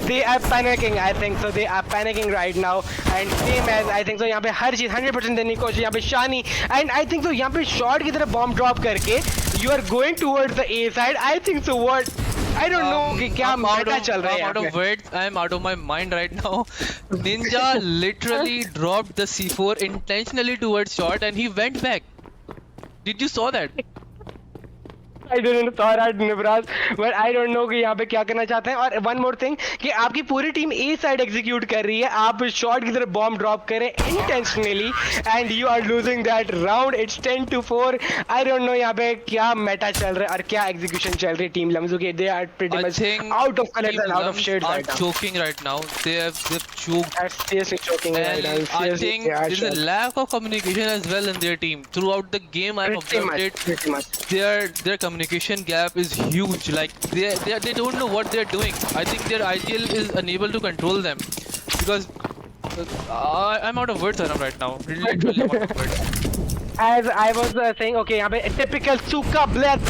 [SPEAKER 2] they are panicking. I think so. They are panicking right now. And same as I think so. यहाँ पे हर चीज 100% देने की कोशिश यहाँ पे शानी। And I think so. यहाँ पे शॉर्ट की तरफ बॉम्ब ड्रॉप करके you are going towards the A side. I think so. What? I don't know कि क्या मेटा चल रहा है यहाँ पे।
[SPEAKER 1] I'm out of words. I'm out of my mind right now. Ninja literally dropped the C4 intentionally towards short, and he went back. Did you saw that?
[SPEAKER 2] I didn't saw that, Nibraz, but I don't know कि यहाँ पे क्या करना चाहते हैं। और one more thing कि आपकी पूरी टीम A side execute कर रही है, आप शॉट की तरफ बॉम्ब ड्रॉप करें intentionally and you are losing that round. It's 10-4. I don't know यहाँ पे क्या मेटा चल रहा है और क्या execution चल रही है टीम लम्स की। They are pretty much out of color and out of shades right now.
[SPEAKER 1] Choking right now. They've choked.
[SPEAKER 2] They're seriously choking right now.
[SPEAKER 1] I think there's a lack of communication as well in their team throughout the game. I've observed it.
[SPEAKER 2] Pretty much.
[SPEAKER 1] Their communication gap is huge. Like they don't know what they're doing. I think their IGL is unable to control them because I'm out of words right now. Literally out of words.
[SPEAKER 2] As I was saying, okay, यहाँ पे typical Suka Blast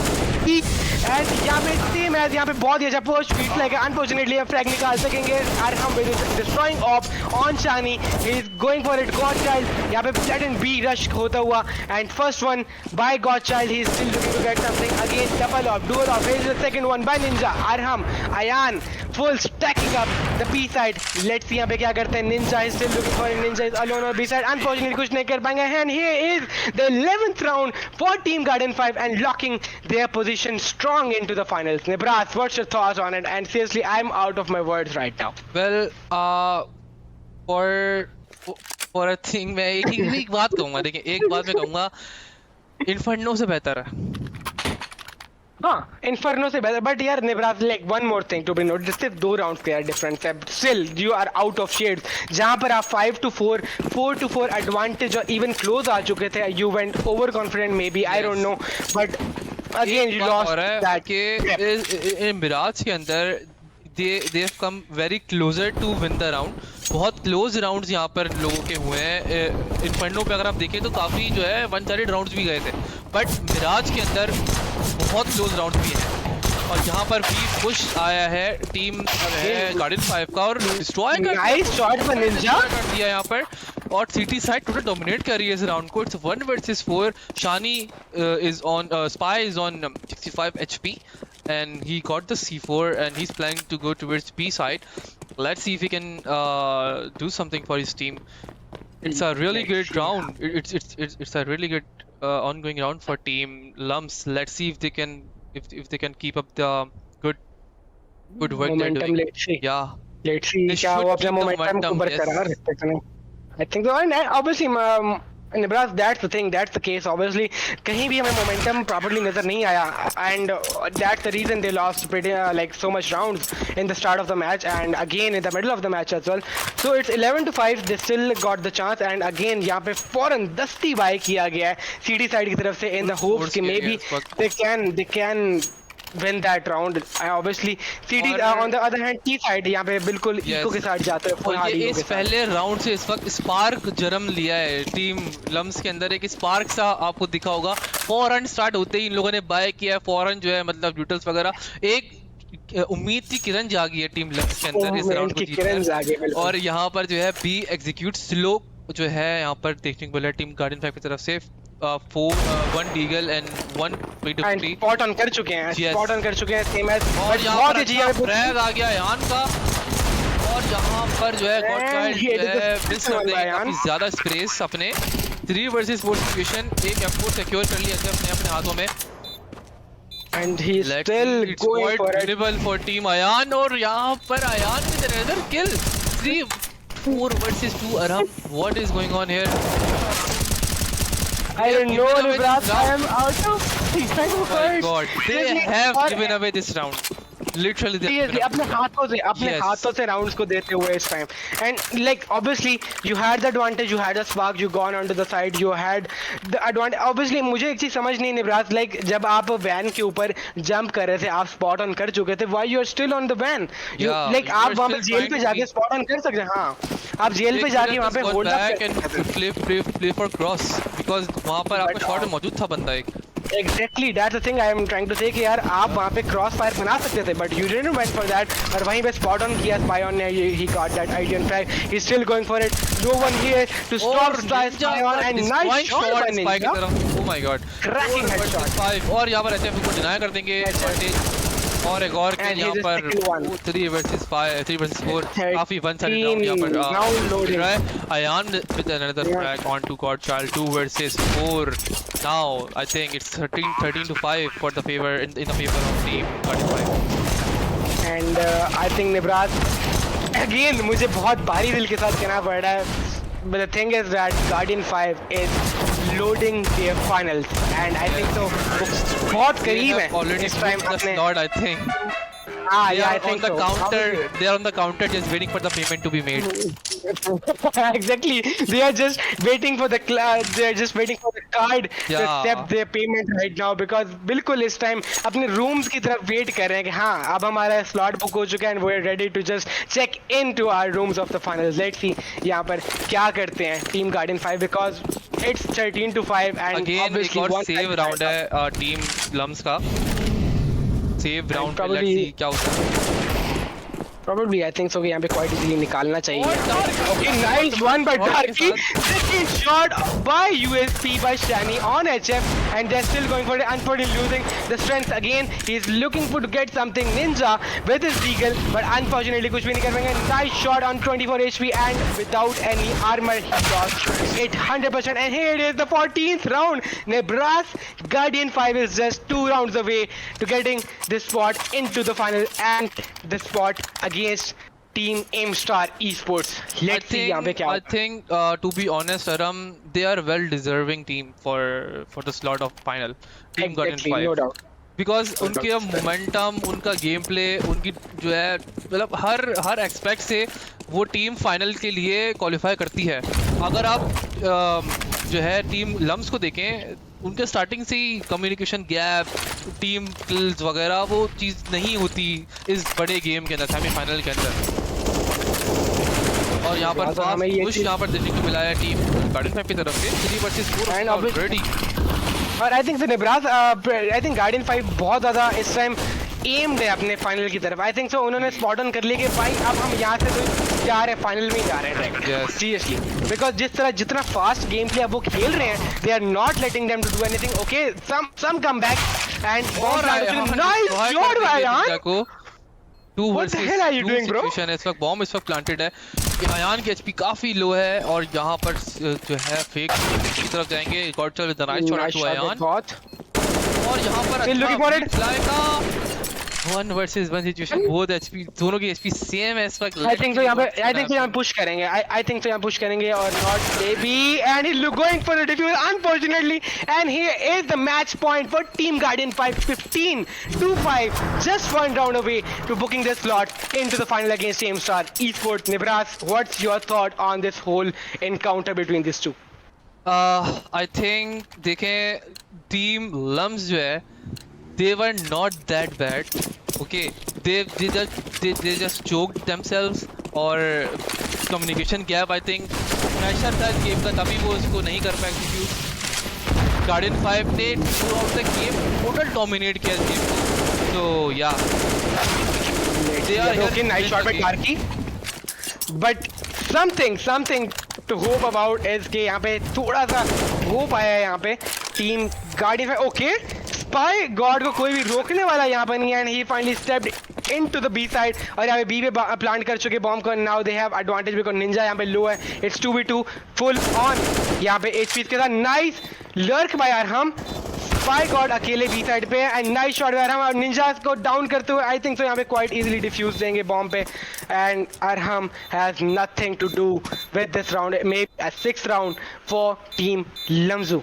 [SPEAKER 2] and यहाँ पे same as यहाँ पे बहुत ही अच्छा push feet like unfortunately हम frag निकाल सकेंगे। Arham with destroying op on Shani, he is going for it। Godchild यहाँ पे sudden B rush होता हुआ and first one by Godchild, he is still looking to get something again। Double off, dual off, here's the second one by Ninja। Arham, Ayan full stacking up the B side। Let's see यहाँ पे क्या करते हैं। Ninja is still looking for it। Ninja is alone on B side, unfortunately कुछ नहीं कर पाएंगे and here is the 11th round for Team Garden 5 and locking their position strong into the finals. Nebras, what's your thoughts on it? And seriously, I'm out of my words right now.
[SPEAKER 1] Well, for a thing मैं एक बात कहूँगा, देखिए एक बात मैं कहूँगा, inferno से बेहतर है।
[SPEAKER 2] हाँ, इन्फर्नो से बेहतर, but यार नेब्रास, like one more thing to be noted, सिर्फ 2 rounds के यार difference है, still you are out of shades, जहाँ पर आप 5-4, 4-4 advantage और even close आ चुके थे, you went overconfident maybe, I don't know, but again you lost that.
[SPEAKER 1] कि मिराज के अंदर they have come very closer to win the round. बहुत क्लोज राउंड्स यहाँ पर लोगों के हुए हैं। इन्फर्नो पे अगर आप देखें तो काफ़ी जो है 1-sided राउंड्स भी गए थे, बट मिराज के अंदर बहुत क्लोज राउंड्स भी हैं। और यहाँ पर भी पुश आया है टीम है गार्डन 5 का और डिस्ट्रॉय कर दिया यहाँ पर, और सिटी साइड टोटल डोमिनेट कर रही है इस राउंड को। It's 1 versus 4। Shani is on, spy is on 65 HP and he got the C4 and he's planning to go towards B side. Let's see if he can do something for his team. It's a really good round. It's a really good ongoing round for Team Lumps. Let's see if they can keep up the good work
[SPEAKER 2] momentum,
[SPEAKER 1] they're doing.
[SPEAKER 2] let's see.
[SPEAKER 1] Yeah.
[SPEAKER 2] Let's see क्या वो अपना momentum को बरकरार रख सकते हैं। I think so, and obviously Nebras, that's the thing, that's the case. Obviously कहीं भी हमें momentum properly नजर नहीं आया, and that's the reason they lost pretty like so much rounds in the start of the match and again in the middle of the match as well. So it's 11-5, they still got the chance and again यहाँ पे फौरन दस्ती bye किया गया है city side की तरफ से in the hopes कि maybe they can win that round. Obviously CD on the other hand T side यहाँ पे बिल्कुल इको के साथ जाते हैं।
[SPEAKER 1] और ये इस पहले राउंड से इस वक्त स्पार्क जन्म लिया है टीम लम्स के अंदर, एक स्पार्क सा आपको दिखा होगा। फौरन स्टार्ट होते ही इन लोगों ने बाय किया है, फौरन जो है मतलब ड्यूटल्स वगैरह, एक उम्मीद की किरण जागी है टीम लम्स के अंदर इस राउंड को जीतने। और यहाँ पर जो है बी एग्जीक्यूट स्लो जो है यहाँ पर देखने को मिला टीम गार्डन 5 की तरफ से। 1 Diggle and 1 P2P
[SPEAKER 2] spot on कर चुके हैं, स्पॉट ऑन कर चुके हैं सेम एज।
[SPEAKER 1] और यहाँ पर फ्रैग आ गया यान का, और यहाँ पर जो है गॉडचाइल्ड जो है मिस कर देंगे काफी ज्यादा स्पेस अपने 3 versus 4 सिचुएशन। एक F4 सिक्योर कर लिया अपने हाथों में,
[SPEAKER 2] and he is still going for it
[SPEAKER 1] for team Ayan। और यहाँ पर Ayan with another kill, 3-4 versus 2। Arham, what is going on here?
[SPEAKER 2] I don't know,
[SPEAKER 1] given away
[SPEAKER 2] Nibraz.
[SPEAKER 1] this
[SPEAKER 2] I
[SPEAKER 1] round.
[SPEAKER 2] am out of
[SPEAKER 1] Oh my God, they have
[SPEAKER 2] और
[SPEAKER 1] given away this round. Literally, they have
[SPEAKER 2] seriously,
[SPEAKER 1] given away.
[SPEAKER 2] अपने
[SPEAKER 1] Yes.
[SPEAKER 2] हाथों से rounds को देते हुए इस time. And like obviously you had the advantage, you had a spark, you gone onto the side, you had the advantage. Obviously मुझे एक चीज समझ नहीं निब्राज, like जब आप van के ऊपर jump कर रहे थे, आप spot on कर चुके थे, why you are still on the van? You
[SPEAKER 1] Yeah,
[SPEAKER 2] like
[SPEAKER 1] you
[SPEAKER 2] आप
[SPEAKER 1] are
[SPEAKER 2] वहाँ पे
[SPEAKER 1] still
[SPEAKER 2] जेल
[SPEAKER 1] trying
[SPEAKER 2] पे
[SPEAKER 1] to
[SPEAKER 2] जाके
[SPEAKER 1] be-
[SPEAKER 2] spot on कर सकते हैं, हाँ. आप जेल
[SPEAKER 1] They
[SPEAKER 2] पे
[SPEAKER 1] could
[SPEAKER 2] जाके
[SPEAKER 1] have
[SPEAKER 2] वहाँ पे
[SPEAKER 1] just gone
[SPEAKER 2] hold up
[SPEAKER 1] back
[SPEAKER 2] कर
[SPEAKER 1] and
[SPEAKER 2] सकते थे.
[SPEAKER 1] play for cross because वहाँ पर आपका
[SPEAKER 2] But,
[SPEAKER 1] shot में मौजूद था बंदा एक.
[SPEAKER 2] Exactly, that's the thing I am trying to say कि यार आप वहाँ पे क्रॉस फायर बना सकते थे, but you didn't went for that. और वहीं पे spot on किया Spyon ने, he got that idea. In fact, he's still going for it. No one here to stop Spyon, and nice shot by
[SPEAKER 1] Spy की
[SPEAKER 2] Ninja.
[SPEAKER 1] तरफ. Oh my God.
[SPEAKER 2] Cracking headshot.
[SPEAKER 1] 5 और यहाँ पर HF को deny कर देंगे advantage. और एक और
[SPEAKER 2] And
[SPEAKER 1] kill यहाँ
[SPEAKER 2] here's the
[SPEAKER 1] पर
[SPEAKER 2] second one.
[SPEAKER 1] 3 versus 5, 3 versus 4. काफी वन साइडेड
[SPEAKER 2] 13
[SPEAKER 1] राउंड यहाँ पर
[SPEAKER 2] round loading.
[SPEAKER 1] रहा है. Ayan with another frag on to Godchild 2 versus 4. Now I think it's 13 to 5 for the favor in the favor of team 35.
[SPEAKER 2] And I think Nibraz again मुझे बहुत भारी दिल के साथ कहना पड़ रहा है. But the thing is that Guardian 5 is loading their finals, and I think so. वो बहुत
[SPEAKER 1] They
[SPEAKER 2] करीब
[SPEAKER 1] have
[SPEAKER 2] है
[SPEAKER 1] already
[SPEAKER 2] इस time
[SPEAKER 1] booked the
[SPEAKER 2] अपने.
[SPEAKER 1] slot, I think.
[SPEAKER 2] Ah,
[SPEAKER 1] They
[SPEAKER 2] yeah,
[SPEAKER 1] are
[SPEAKER 2] I think
[SPEAKER 1] on the
[SPEAKER 2] so.
[SPEAKER 1] counter. They are on the counter, just waiting for the payment to be made.
[SPEAKER 2] Exactly, they are just waiting for the they are just waiting for the card to
[SPEAKER 1] Yeah.
[SPEAKER 2] accept their payment right now, because बिल्कुल इस time अपने rooms की तरफ wait कर रहे हैं कि हाँ अब हमारा slot book हो चुका है and we are ready to just check into our rooms of the finals. Let's see यहाँ पर क्या करते हैं Team Guardian 5, because it's 13 to 5 and
[SPEAKER 1] Again, एक
[SPEAKER 2] obviously
[SPEAKER 1] और
[SPEAKER 2] one
[SPEAKER 1] save
[SPEAKER 2] side
[SPEAKER 1] round है टीम लम्स का. Save round पे let's
[SPEAKER 2] probably-
[SPEAKER 1] see क्या होता है.
[SPEAKER 2] Probably I think so कि यहाँ पे quite easily निकालना चाहिए.
[SPEAKER 1] और Darky-
[SPEAKER 2] Okay, nice one by
[SPEAKER 1] और
[SPEAKER 2] Darky.
[SPEAKER 1] के
[SPEAKER 2] Second shot by USP by Shani on HF, and they're still going for it. Unfortunately losing the strength again. He's looking for to get something Ninja with his Deagle, but unfortunately कुछ भी नहीं कर पाएंगे. Nice shot on 24 HP and without any armor he lost it 100%. And here it is, the 14th round. Nebraska Guardian 5 is just 2 rounds away to getting this spot into the final and the spot against Team Aimstar Esports. Let's see यहाँ पे क्या
[SPEAKER 1] I
[SPEAKER 2] होता है.
[SPEAKER 1] think to be honest, Aram, they are well deserving team for the slot of final. Team Guardian
[SPEAKER 2] Exactly,
[SPEAKER 1] 5.
[SPEAKER 2] no doubt.
[SPEAKER 1] Because
[SPEAKER 2] No
[SPEAKER 1] उनके
[SPEAKER 2] doubt.
[SPEAKER 1] Momentum, उनका game play, उनकी जो है मतलब हर एक्सपेक्ट से वो टीम फाइनल के लिए क्वालिफाई करती है. अगर आप जो है टीम लम्स को देखें, उनके स्टार्टिंग से ही कम्युनिकेशन गैप, टीम किल्स वगैरह वो चीज़ नहीं होती इस बड़े गेम के अंदर, सेमीफाइनल के अंदर. और यहाँ पर
[SPEAKER 2] तो हमें ये
[SPEAKER 1] पुश
[SPEAKER 2] चीज़-
[SPEAKER 1] यहाँ पर देखने को मिला है टीम गार्डन 5 की तरफ से 3 versus 4
[SPEAKER 2] And obviously-
[SPEAKER 1] ऑलरेडी.
[SPEAKER 2] और I think Nebraska, I think Guardian 5 बहुत ज़्यादा इस टाइम एम्ड है अपने फाइनल की तरफ. आई थिंक सो उन्होंने स्पॉट ऑन कर लिया कि भाई अब हम यहाँ से तो जा रहे हैं, फाइनल में ही जा रहे हैं डायरेक्ट.
[SPEAKER 1] Yes.
[SPEAKER 2] सीरियसली, बिकॉज जिस तरह जितना फास्ट गेम प्ले अब वो खेल रहे हैं, they are not letting them to do anything. Okay, some come back and
[SPEAKER 1] और
[SPEAKER 2] नाइस शॉट बाय अयान.
[SPEAKER 1] को 2
[SPEAKER 2] What the
[SPEAKER 1] versus
[SPEAKER 2] hell are you
[SPEAKER 1] 2
[SPEAKER 2] doing, bro?
[SPEAKER 1] situation है. इस वक्त बॉम्ब इस वक्त प्लांटेड है. ये अयान की एचपी काफी लो है और यहाँ पर जो है फेक की तरफ जाएंगे. Godchild with the nice shot to Ayan.
[SPEAKER 2] बहुत
[SPEAKER 1] और यहाँ पर
[SPEAKER 2] Still looking for it.
[SPEAKER 1] लाएगा 1 versus 1 सिचुएशन. बहुत एचपी, दोनों की एचपी सेम है इस वक्त.
[SPEAKER 2] आई थिंक तो यहाँ पे पुश करेंगे. आई थिंक तो यहाँ पुश करेंगे और not baby, and he going for the defuse unfortunately, and here is the match point for team Guardian 5. 15 to 5, just 1 round away to booking this slot into the final against Aimstar Esports. Nebraska, what's your thought on this whole encounter between these two?
[SPEAKER 1] I think देखें, team lumps जो है they were not that bad. Okay, they just choked themselves. और communication gap, I think pressure था इस game का, तभी वो उसको नहीं कर पाए execute. Guardian 5 ने throughout the game total dominate किया इस गेम को. So yeah, they are
[SPEAKER 2] Okay,
[SPEAKER 1] here
[SPEAKER 2] nice
[SPEAKER 1] to
[SPEAKER 2] shot by
[SPEAKER 1] win the game.
[SPEAKER 2] Darky. But something to hope about is कि यहाँ पे थोड़ा सा होप आया है यहाँ पे team Guardian 5. Okay, Spy God को कोई भी रोकने वाला यहाँ पर नहीं है, and he finally stepped into the B side. और यहाँ पे बी पे प्लांट कर चुके बॉम्ब को. Now they have advantage because Ninja यहाँ पे लो है. इट्स 2v2 फुल ऑन यहाँ पे एचपी के साथ. Nice lurk by Arham. Spy God अकेले बी साइड पे and nice shot by Arham. और निंजा को डाउन करते हुए आई थिंक सो यहाँ पे क्वाइट इजीली डिफ्यूज देंगे बॉम्ब पे. And Arham has nothing to do with this round. Maybe a 6th round for team Lamzu.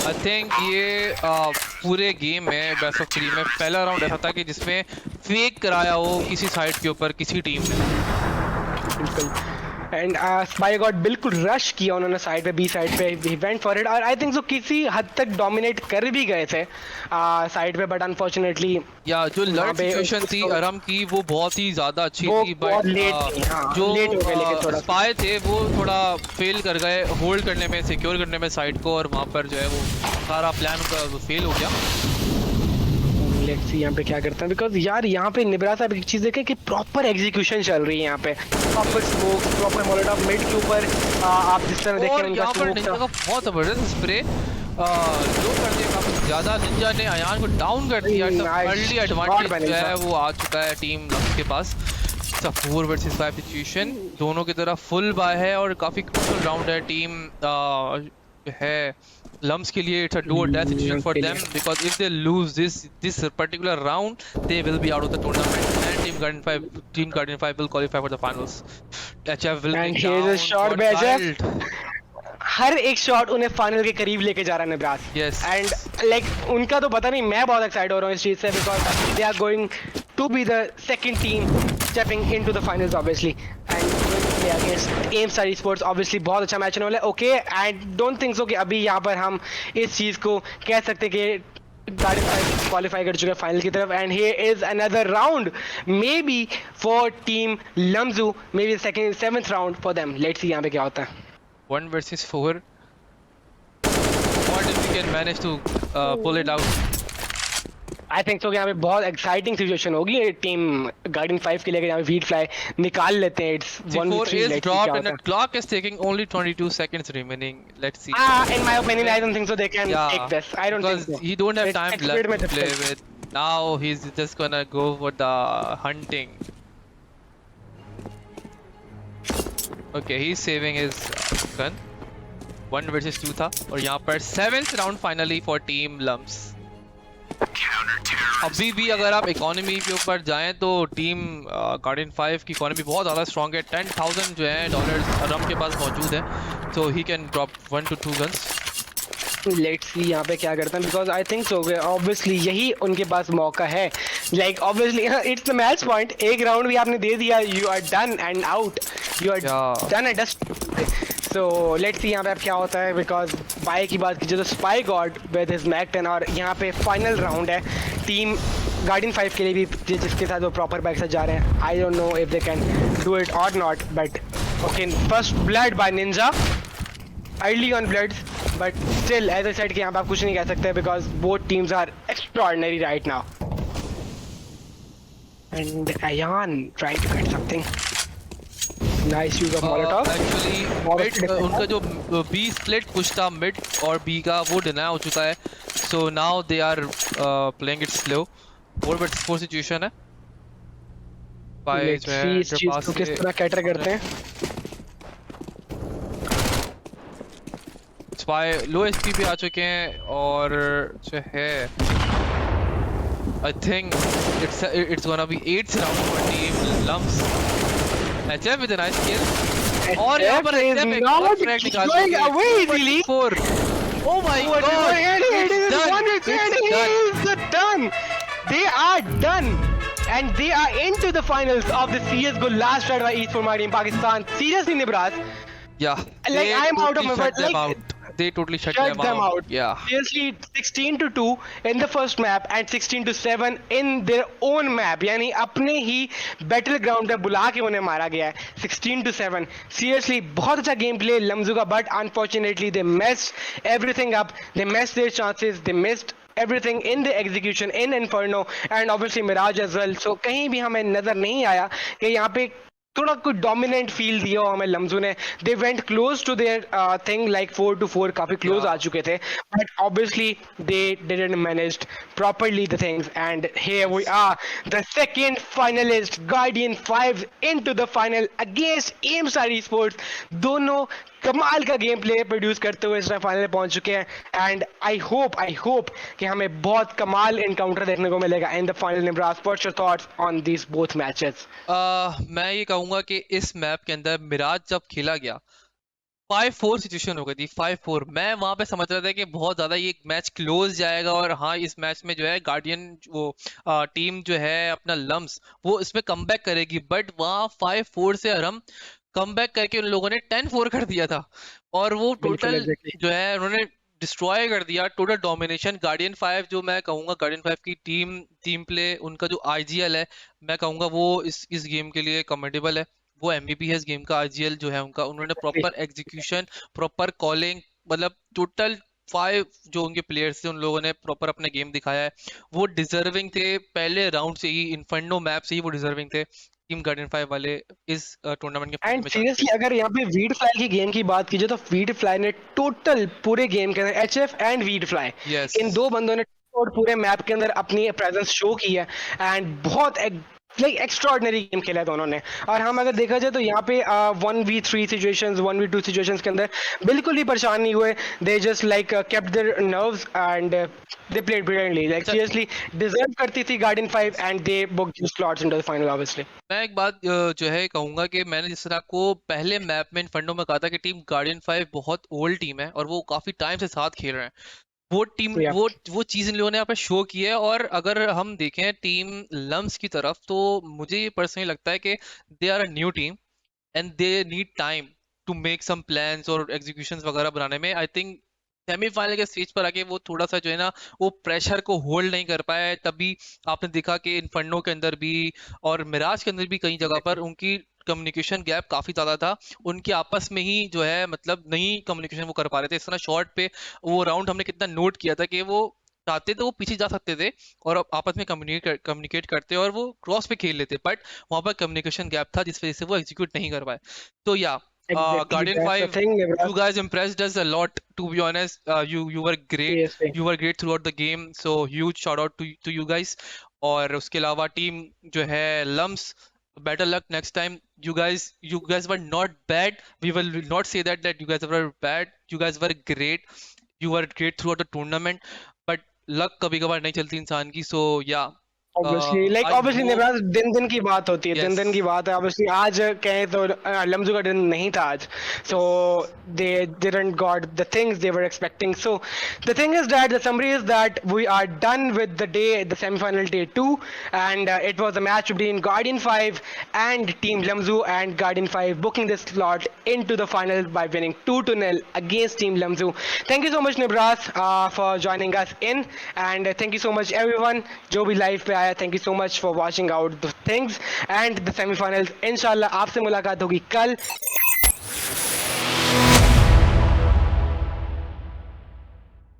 [SPEAKER 1] I think ये पूरे गेम में बेस्ट ऑफ 3 में पहला राउंड ऐसा था कि जिसमें फेक कराया हो किसी साइड के ऊपर किसी टीम ने।
[SPEAKER 2] बिल्कुल। एंड स्पाई गॉड बिल्कुल रश किया उन्होंने साइड पे, बी साइड पे, ही वेंट फॉर इट, और आई थिंक सो किसी हद तक डोमिनेट कर भी गए थे साइड पे, बट अनफॉर्चुनेटली
[SPEAKER 1] या जो लर्ट सिचुएशन थी अरम की वो बहुत ही ज्यादा अच्छी थी, बट जो स्पाई थे वो थोड़ा फेल कर गए होल्ड करने में, सिक्योर करने में साइड को, और वहां पर जो है वो सारा प्लान उनका फेल हो गया।
[SPEAKER 2] लेट्स सी यहाँ पे क्या करते हैं, बिकॉज यार यहाँ पे निब्रास आप एक चीज देखें कि प्रॉपर एग्जीक्यूशन चल रही है यहाँ पे, proper smoke, proper Molotov mid के ऊपर, आप जिस तरह देखें उनका
[SPEAKER 1] यहाँ पर निंजा का बहुत जबरदस्त स्प्रे जो कर दिया काफी ज्यादा, निंजा ने अयान को डाउन कर दिया, अर्ली एडवांटेज जो है वो आ चुका है टीम लम्स के पास। 4 वर्सेस 5 सिचुएशन, दोनों की तरफ फुल बाय है और काफी क्रूशियल राउंड है टीम है Lumps के लिए। It's a do or die situation for them because if they lose this particular round, they will be out of the tournament and Team Guardian 5 will qualify for the finals. HF will
[SPEAKER 2] and
[SPEAKER 1] be
[SPEAKER 2] here's
[SPEAKER 1] down
[SPEAKER 2] a shot by HF.
[SPEAKER 1] HF.
[SPEAKER 2] हर एक shot उन्हें final के करीब लेके जा रहा है Nibras.
[SPEAKER 1] Yes.
[SPEAKER 2] And like उनका तो पता नहीं, मैं बहुत एक्साइटेड हो रहा हूँ इस चीज से, because they are going to be the second team stepping into the finals obviously, and against M Star Sports obviously बहुत अच्छा मैच होने वाला है। Okay, I don't think so कि अभी यहाँ पर हम इस चीज को कह सकते कि गार्डियन क्वालिफाई कर चुके हैं फाइनल की तरफ, and here is another round maybe for team Lamzu, maybe second 7th round for them. Let's see यहाँ पे क्या होता है।
[SPEAKER 1] 1 versus 4. What if we can manage to pull it out?
[SPEAKER 2] I think so यहाँ पे बहुत exciting situation होगी team Guardian 5 के लिए, यहाँ पे वीट फ्लाई निकाल लेते हैं। It's 1v3,
[SPEAKER 1] is dropped and the clock is taking only 22 seconds remaining. Let's see.
[SPEAKER 2] In my opinion, I don't think so they can take this. I don't think so.
[SPEAKER 1] Because he don't have time left to play with. Now he's just gonna go for the hunting. Okay, he's saving his gun. 1 versus 2 था और यहाँ पर 7th round finally for team Lumps. अभी भी अगर आप economy के ऊपर जाएं तो टीम गार्डियन 5 की इकोनॉमी बहुत ज़्यादा स्ट्रॉन्ग है। 10,000 जो है डॉलर्स रम के पास मौजूद है, तो he can drop 1 to 2 guns.
[SPEAKER 2] Let's see यहाँ पे क्या करते हैं, because I think so obviously यही उनके पास मौका है। Like obviously it's the match point, एक राउंड भी आपने दे दिया, you are done and out, you are done and dust. So let's see यहाँ पे अब क्या होता है, बिकॉज बाय की बात कीजिए तो Spy God with his MAC 10, और यहाँ पे फाइनल राउंड है टीम गार्डियन 5 के लिए भी, जिसके साथ वो प्रॉपर बैक से जा रहे हैं। I don't know if they can do it और not, but okay first blood by Ninja, early on blood, but still as I said कि यहाँ पे आप कुछ नहीं कह सकते because both teams are extraordinary right now. And Ayan trying to get something, nice use of molotov.
[SPEAKER 1] Actually उनका जो बी स्प्लिट पुश था मिड और बी का, वो डिनाई हो चुका है, so now they are playing it slow. 4 versus 4 situation है, बाय जो है
[SPEAKER 2] इस चीज को किस तरह कैटर करते हैं।
[SPEAKER 1] स्पाई लो एचपी पे आ चुके हैं और जो है I think it's gonna be 8th round for team Lums. HF with a nice kill, और यहाँ पर HF एक और फ्रैग निकाल दिया। 4 Oh my god,
[SPEAKER 2] it's done. They are done. And they are into the finals of the CSGO last round by East for my team Pakistan. Seriously, Nibras.
[SPEAKER 1] Yeah.
[SPEAKER 2] Like I'm out of my mind. Like
[SPEAKER 1] they totally shut them out. Yeah.
[SPEAKER 2] Seriously, 16-2 in the first map and 16-7 in their own map. यानी अपने ही battle ground में बुला के उन्हें मारा गया है 16-7. Seriously, बहुत अच्छा गेम प्ले लम्जू का, but unfortunately they messed everything up. They messed their chances. They missed everything in the execution in Inferno and obviously Mirage as well. So कहीं भी हमें नजर नहीं आया कि यहाँ पे थोड़ा कुछ डोमिनेंट फील दिया हमें लम्जू ने। They went close to their thing like 4-4, काफी क्लोज आ चुके थे, but obviously they didn't managed properly the things, and here we are the second finalist Guardian 5 into the final against M Star Sports. दोनों कमाल का game play produce करते हुए इस फाइनल में पहुंच चुके हैं, एंड आई होप कि हमें बहुत कमाल एनकाउंटर देखने को मिलेगा in the final. Nebras, what's your thoughts on these both matches?
[SPEAKER 1] मैं ये कहूंगा कि इस मैप के अंदर मिराज जब खेला गया 5-4 सिचुएशन हो गई थी, 5-4। मैं वहां पे समझ रहा था कि बहुत ज्यादा ये मैच क्लोज जाएगा, और हाँ इस मैच में जो है गार्डियन वो टीम जो है अपना लम्स वो इसमें कमबैक करेगी, बट वहाँ 5-4 से हम कमबैक करके उन लोगों ने 10-4 कर दिया था। और वो
[SPEAKER 2] बिल्कुल
[SPEAKER 1] टोटल
[SPEAKER 2] एग्जैक्टली।
[SPEAKER 1] जो है उन्होंने डिस्ट्रॉय कर दिया, टोटल डोमिनेशन। गार्डियन 5 जो मैं कहूंगा, गार्डियन 5 की टीम टीम प्ले, उनका जो आईजीएल है, मैं कहूंगा वो इस गेम के लिए कमेंडेबल है। वो एमवीपी है इस गेम का। आईजीएल जो है उनका, उन्होंने प्रॉपर एग्जीक्यूशन, प्रॉपर कॉलिंग, मतलब टोटल 5 जो उनके प्लेयर्स थे उन लोगों ने प्रॉपर अपने गेम दिखाया है। वो डिजर्विंग थे पहले राउंड से ही, इन्फेंडो मैप से ही वो डिजर्विंग थे टीम गार्डियन 5 वाले इस टूर्नामेंट के फाइनल
[SPEAKER 2] एंड
[SPEAKER 1] में जाने के
[SPEAKER 2] सीरियसली
[SPEAKER 1] लिए।
[SPEAKER 2] अगर यहाँ पे वीड फ्लाई की गेम की बात कीजिए तो वीड फ्लाई ने टोटल पूरे गेम के अंदर, HF and Weedfly,
[SPEAKER 1] yes.
[SPEAKER 2] इन दो बंदों ने और पूरे मैप के अंदर अपनी प्रेजेंस शो की है। एंड बहुत लाइक एक्स्ट्रॉर्डिनरी गेम खेला है दोनों ने। और हम अगर देखा जाए तो यहाँ पे 1v3 सिचुएशंस, 1v2 सिचुएशंस के अंदर बिल्कुल भी परेशान नहीं हुए। They just like kept their nerves and they played brilliantly. Like seriously deserve करती थी Guardian 5 and they booked slots into the final obviously.
[SPEAKER 1] मैं एक बात जो है कहूंगा कि मैंने जिस तरह आपको पहले मैप में फंडों में कहा था कि टीम गार्डियन 5 बहुत ओल्ड टीम है और वो काफी टाइम से साथ खेल रहे हैं, वो टीम
[SPEAKER 2] या
[SPEAKER 1] वो चीज इन लोगों ने यहाँ पे शो की है। और अगर हम देखें टीम लम्स की तरफ, तो मुझे ये पर्सनली लगता है कि they are a new team and they need time to make some plans और एग्जीक्यूशंस वगैरह बनाने में। आई थिंक सेमीफाइनल के स्टेज पर आके वो थोड़ा सा जो है ना, वो प्रेशर को होल्ड नहीं कर पाया है। तभी आपने देखा कि इन्फर्नो के अंदर भी और मिराज के अंदर भी कई जगह पर उनकी कम्युनिकेशन गैप काफी ज्यादा था। उनके आपस में ही जो है मतलब नहीं कम्युनिकेशन वो कर पा रहे थे। इस तरह शॉर्ट पे वो राउंड हमने कितना नोट किया था कि वो चाहते तो वो पीछे जा सकते थे और आपस में कम्युनिकेट करते और वो क्रॉस पे खेल लेते, बट वहां पर कम्युनिकेशन गैप था जिस वजह से वो एग्जीक्यूट नहीं कर पाए। तो या
[SPEAKER 2] exactly
[SPEAKER 1] Guardian
[SPEAKER 2] that's the
[SPEAKER 1] 5,
[SPEAKER 2] thing
[SPEAKER 1] you guys impressed us a lot, to be honest. You were great.
[SPEAKER 2] Seriously.
[SPEAKER 1] You were great throughout the game. So huge shout out to you guys. और उसके अलावा team जो है lumps, better luck next time. You guys were not bad. We will not say that you guys were bad. You guys were great. You were great throughout the tournament. But luck कभी कभार नहीं चलती इंसान की. So yeah.
[SPEAKER 2] Obviously like
[SPEAKER 1] I
[SPEAKER 2] obviously
[SPEAKER 1] hope.
[SPEAKER 2] Nibras दिन दिन की बात होती है, दिन दिन
[SPEAKER 1] Yes.
[SPEAKER 2] की बात है। ऑब्वियसली आज कहें तो लम्जू का दिन नहीं था आज, so they didn't got the things they were expecting. So the thing is that the summary is that we are done with the day, the semifinal day 2, and it was a match between Guardian 5 and Team Lamzu, and Guardian 5 booking this slot into the final by winning 2-0 against Team Lamzu. Thank you so much Nibras for joining us in, and thank you so much everyone जो भी live पे आया। Thank you so much for watching out the things and the semi-finals. इंशाल्लाह आपसे मुलाकात होगी कल।